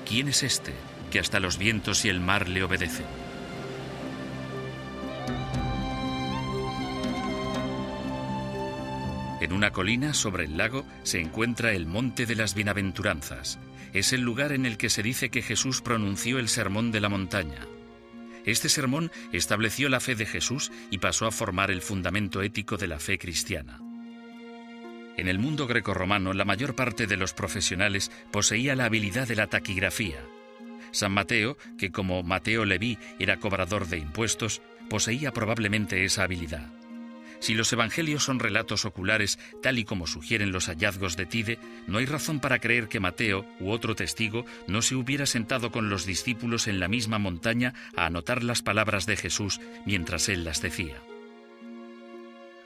Speaker 1: ¿quién es este que hasta los vientos y el mar le obedecen? En una colina sobre el lago se encuentra el Monte de las Bienaventuranzas. Es el lugar en el que se dice que Jesús pronunció el Sermón de la Montaña. Este sermón estableció la fe de Jesús y pasó a formar el fundamento ético de la fe cristiana. En el mundo grecorromano, la mayor parte de los profesionales poseía la habilidad de la taquigrafía. San Mateo, que como Mateo Leví era cobrador de impuestos, poseía probablemente esa habilidad. Si los evangelios son relatos oculares, tal y como sugieren los hallazgos de Tide, no hay razón para creer que Mateo u otro testigo no se hubiera sentado con los discípulos en la misma montaña a anotar las palabras de Jesús mientras él las decía.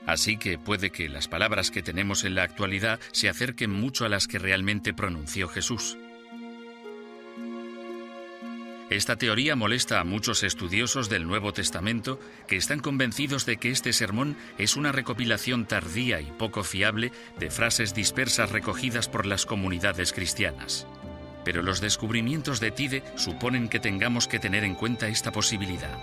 Speaker 1: Así que puede que las palabras que tenemos en la actualidad se acerquen mucho a las que realmente pronunció Jesús. Esta teoría molesta a muchos estudiosos del Nuevo Testamento que están convencidos de que este sermón es una recopilación tardía y poco fiable de frases dispersas recogidas por las comunidades cristianas. Pero los descubrimientos de Tide suponen que tengamos que tener en cuenta esta posibilidad.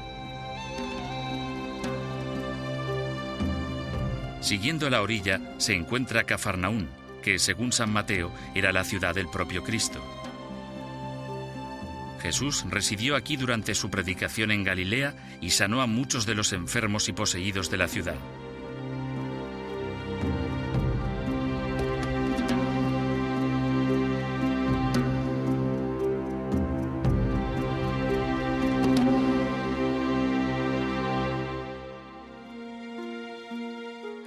Speaker 1: Siguiendo la orilla se encuentra Cafarnaún, que según San Mateo era la ciudad del propio Cristo. Jesús residió aquí durante su predicación en Galilea y sanó a muchos de los enfermos y poseídos de la ciudad.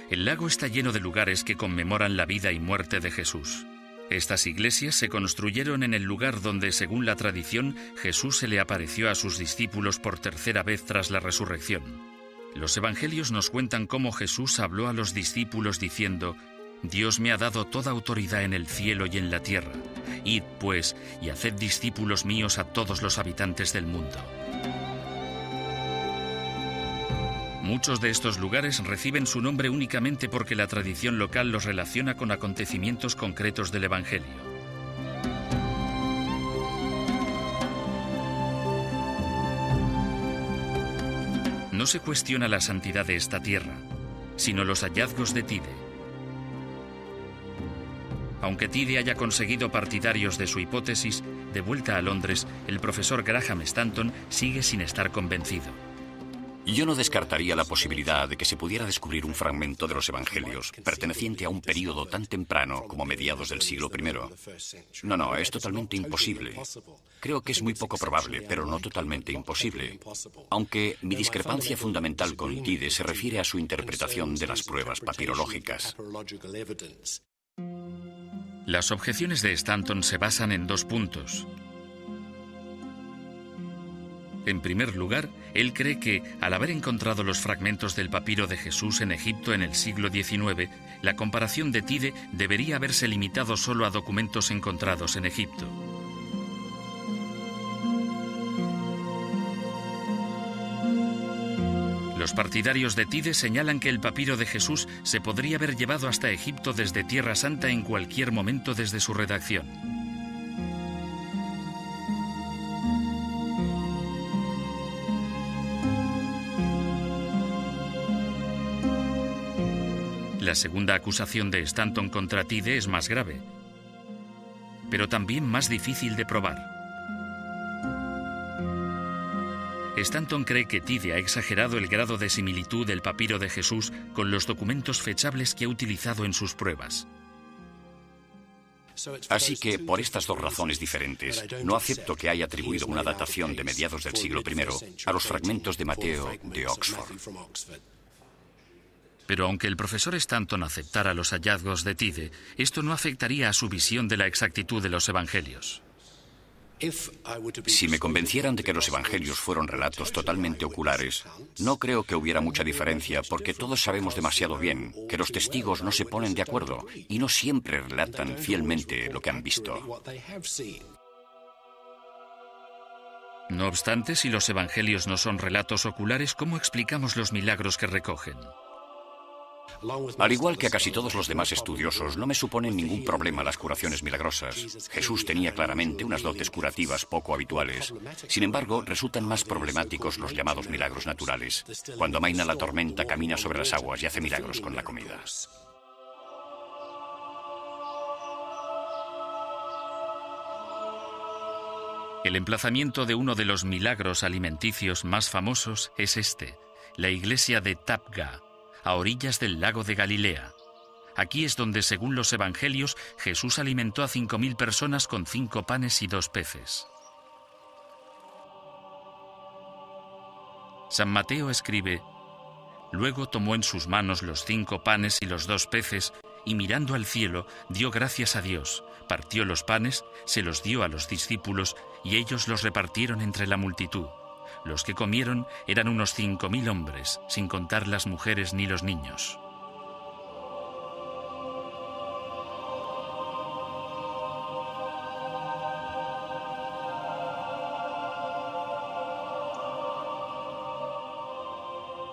Speaker 1: El lago está lleno de lugares que conmemoran la vida y muerte de Jesús. Estas iglesias se construyeron en el lugar donde, según la tradición, Jesús se le apareció a sus discípulos por tercera vez tras la resurrección. Los evangelios nos cuentan cómo Jesús habló a los discípulos diciendo: «Dios me ha dado toda autoridad en el cielo y en la tierra. Id, pues, y haced discípulos míos a todos los habitantes del mundo». Muchos de estos lugares reciben su nombre únicamente porque la tradición local los relaciona con acontecimientos concretos del Evangelio. No se cuestiona la santidad de esta tierra, sino los hallazgos de Tide. Aunque Tide haya conseguido partidarios de su hipótesis, de vuelta a Londres, el profesor Graham Stanton sigue sin estar convencido.
Speaker 3: Yo no descartaría la posibilidad de que se pudiera descubrir un fragmento de los evangelios perteneciente a un período tan temprano como mediados del siglo I. No, es totalmente imposible. Creo que es muy poco probable, pero no totalmente imposible. Aunque mi discrepancia fundamental con Tide se refiere a su interpretación de las pruebas papirológicas.
Speaker 1: Las objeciones de Stanton se basan en dos puntos. En primer lugar, él cree que, al haber encontrado los fragmentos del papiro de Jesús en Egipto en el siglo XIX, la comparación de Tide debería haberse limitado solo a documentos encontrados en Egipto. Los partidarios de Tide señalan que el papiro de Jesús se podría haber llevado hasta Egipto desde Tierra Santa en cualquier momento desde su redacción. La segunda acusación de Stanton contra Tide es más grave, pero también más difícil de probar. Stanton cree que Tide ha exagerado el grado de similitud del papiro de Jesús con los documentos fechables que ha utilizado en sus pruebas.
Speaker 3: Así que, por estas dos razones diferentes, no acepto que haya atribuido una datación de mediados del siglo I a los fragmentos de Mateo de Oxford.
Speaker 1: Pero aunque el profesor Stanton aceptara los hallazgos de Tide, esto no afectaría a su visión de la exactitud de los evangelios.
Speaker 3: Si me convencieran de que los evangelios fueron relatos totalmente oculares, no creo que hubiera mucha diferencia, porque todos sabemos demasiado bien que los testigos no se ponen de acuerdo y no siempre relatan fielmente lo que han visto.
Speaker 1: No obstante, si los evangelios no son relatos oculares, ¿cómo explicamos los milagros que recogen?
Speaker 3: Al igual que a casi todos los demás estudiosos, no me suponen ningún problema las curaciones milagrosas. Jesús tenía claramente unas dotes curativas poco habituales. Sin embargo, resultan más problemáticos los llamados milagros naturales. Cuando amaina la tormenta, camina sobre las aguas y hace milagros con la comida.
Speaker 1: El emplazamiento de uno de los milagros alimenticios más famosos es este, la iglesia de Tapga, a orillas del lago de Galilea. Aquí es donde, según los evangelios, Jesús alimentó a 5.000 personas con 5 panes y 2 peces. San Mateo escribe: «Luego tomó en sus manos los 5 panes y los 2 peces, y mirando al cielo, dio gracias a Dios, partió los panes, se los dio a los discípulos, y ellos los repartieron entre la multitud. Los que comieron eran unos 5.000 hombres, sin contar las mujeres ni los niños».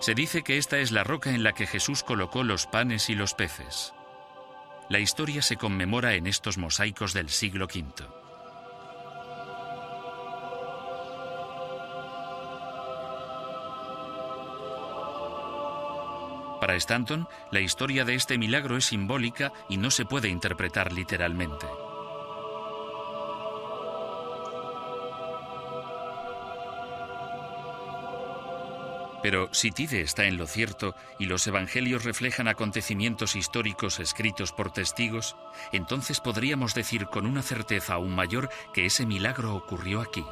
Speaker 1: Se dice que esta es la roca en la que Jesús colocó los panes y los peces. La historia se conmemora en estos mosaicos del siglo V. Para Stanton, la historia de este milagro es simbólica y no se puede interpretar literalmente. Pero si Tide está en lo cierto y los evangelios reflejan acontecimientos históricos escritos por testigos, entonces podríamos decir con una certeza aún mayor que ese milagro ocurrió aquí.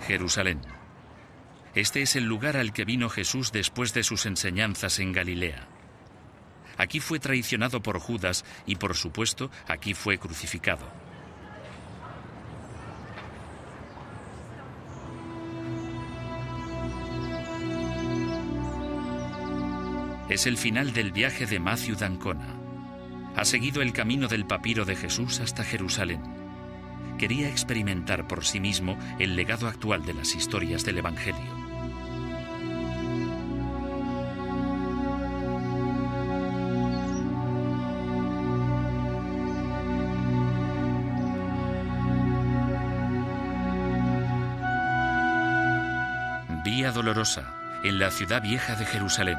Speaker 1: Jerusalén. Este es el lugar al que vino Jesús después de sus enseñanzas en Galilea. Aquí fue traicionado por Judas y, por supuesto, aquí fue crucificado. Es el final del viaje de Matthew d'Ancona. Ha seguido el camino del papiro de Jesús hasta Jerusalén. Quería experimentar por sí mismo el legado actual de las historias del Evangelio. Vía Dolorosa, en la ciudad vieja de Jerusalén.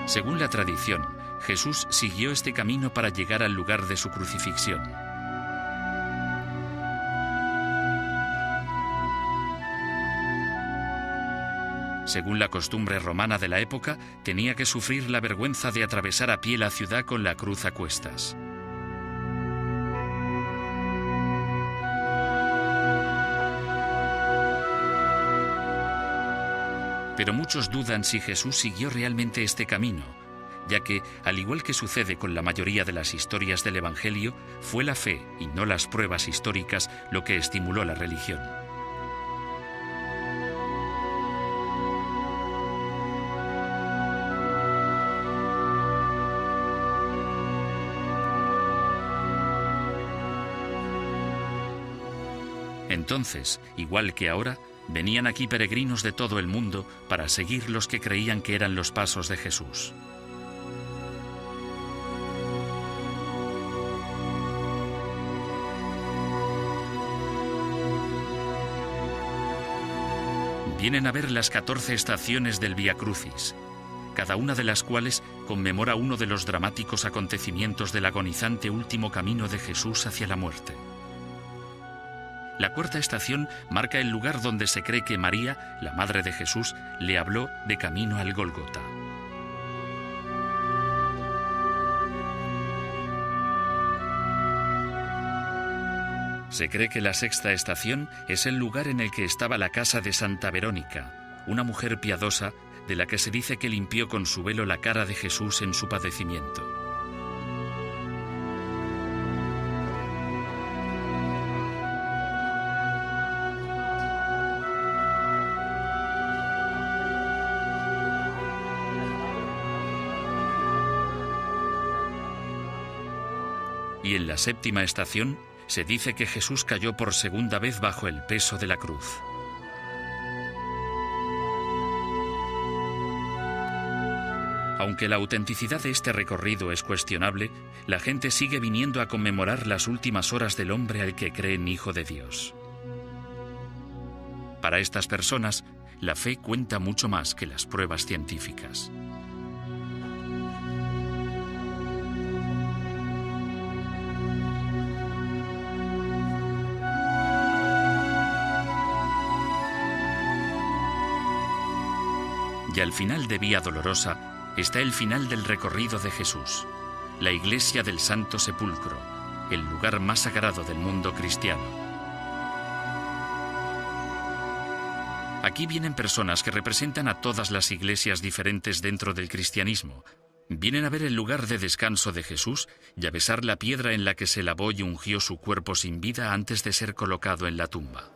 Speaker 1: Según la tradición, Jesús siguió este camino para llegar al lugar de su crucifixión. Según la costumbre romana de la época, tenía que sufrir la vergüenza de atravesar a pie la ciudad con la cruz a cuestas. Pero muchos dudan si Jesús siguió realmente este camino, ya que, al igual que sucede con la mayoría de las historias del Evangelio, fue la fe y no las pruebas históricas lo que estimuló la religión. Entonces, igual que ahora, venían aquí peregrinos de todo el mundo para seguir los que creían que eran los pasos de Jesús. Vienen a ver las 14 estaciones del Vía Crucis, cada una de las cuales conmemora uno de los dramáticos acontecimientos del agonizante último camino de Jesús hacia la muerte. La cuarta estación marca el lugar donde se cree que María, la madre de Jesús, le habló de camino al Gólgota. Se cree que la sexta estación es el lugar en el que estaba la casa de Santa Verónica, una mujer piadosa de la que se dice que limpió con su velo la cara de Jesús en su padecimiento. Y en la séptima estación se dice que Jesús cayó por segunda vez bajo el peso de la cruz. Aunque la autenticidad de este recorrido es cuestionable, la gente sigue viniendo a conmemorar las últimas horas del hombre al que creen hijo de Dios. Para estas personas, la fe cuenta mucho más que las pruebas científicas. Y al final de Vía Dolorosa está el final del recorrido de Jesús, la iglesia del Santo Sepulcro, el lugar más sagrado del mundo cristiano. Aquí vienen personas que representan a todas las iglesias diferentes dentro del cristianismo. Vienen a ver el lugar de descanso de Jesús y a besar la piedra en la que se lavó y ungió su cuerpo sin vida antes de ser colocado en la tumba.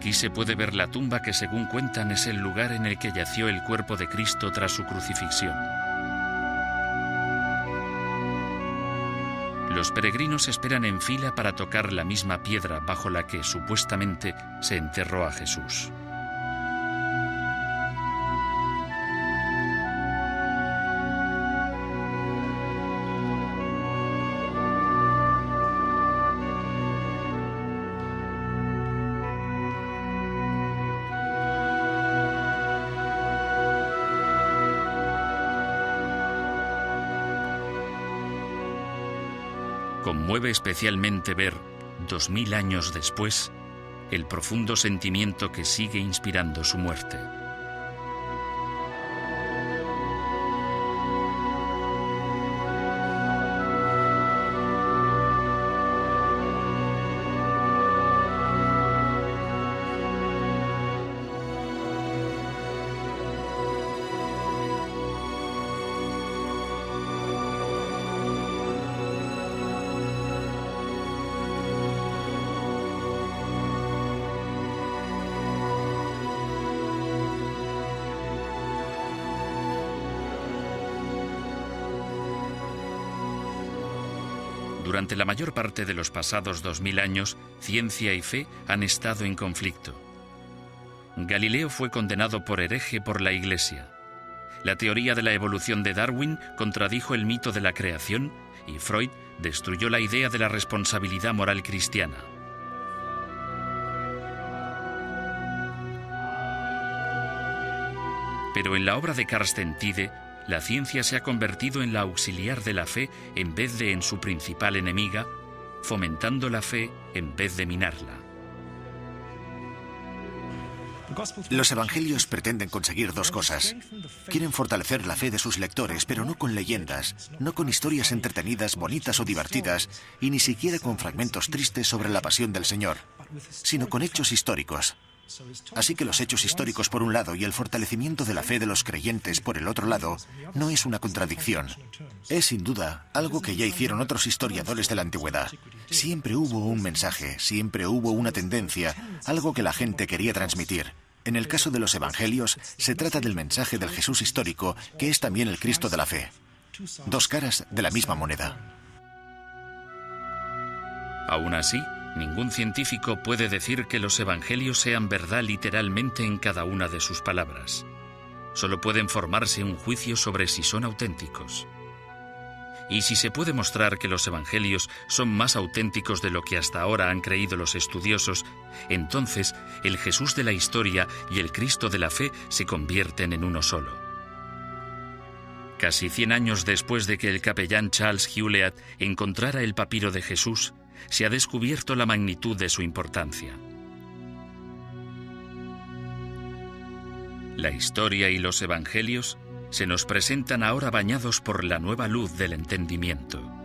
Speaker 1: Aquí se puede ver la tumba que, según cuentan, es el lugar en el que yació el cuerpo de Cristo tras su crucifixión. Los peregrinos esperan en fila para tocar la misma piedra bajo la que, supuestamente, se enterró a Jesús. Conmueve especialmente ver, 2000 años después, el profundo sentimiento que sigue inspirando su muerte. Durante la mayor parte de los pasados 2000 años, ciencia y fe han estado en conflicto. Galileo fue condenado por hereje por la Iglesia. La teoría de la evolución de Darwin contradijo el mito de la creación y Freud destruyó la idea de la responsabilidad moral cristiana. Pero en la obra de Carsten Tide, la ciencia se ha convertido en la auxiliar de la fe en vez de en su principal enemiga, fomentando la fe en vez de minarla.
Speaker 4: Los evangelios pretenden conseguir dos cosas. Quieren fortalecer la fe de sus lectores, pero no con leyendas, no con historias entretenidas, bonitas o divertidas, y ni siquiera con fragmentos tristes sobre la pasión del Señor, sino con hechos históricos. Así que los hechos históricos por un lado y el fortalecimiento de la fe de los creyentes por el otro lado no es una contradicción. Es sin duda algo que ya hicieron otros historiadores de la antigüedad. Siempre hubo un mensaje, siempre hubo una tendencia, algo que la gente quería transmitir. En el caso de los evangelios, se trata del mensaje del Jesús histórico, que es también el Cristo de la fe. Dos caras de la misma moneda.
Speaker 1: Aún así, ningún científico puede decir que los evangelios sean verdad literalmente en cada una de sus palabras. Solo pueden formarse un juicio sobre si son auténticos. Y si se puede mostrar que los evangelios son más auténticos de lo que hasta ahora han creído los estudiosos, entonces el Jesús de la historia y el Cristo de la fe se convierten en uno solo. Casi 100 años después de que el capellán Charles Hewlett encontrara el papiro de Jesús, se ha descubierto la magnitud de su importancia. La historia y los evangelios se nos presentan ahora bañados por la nueva luz del entendimiento.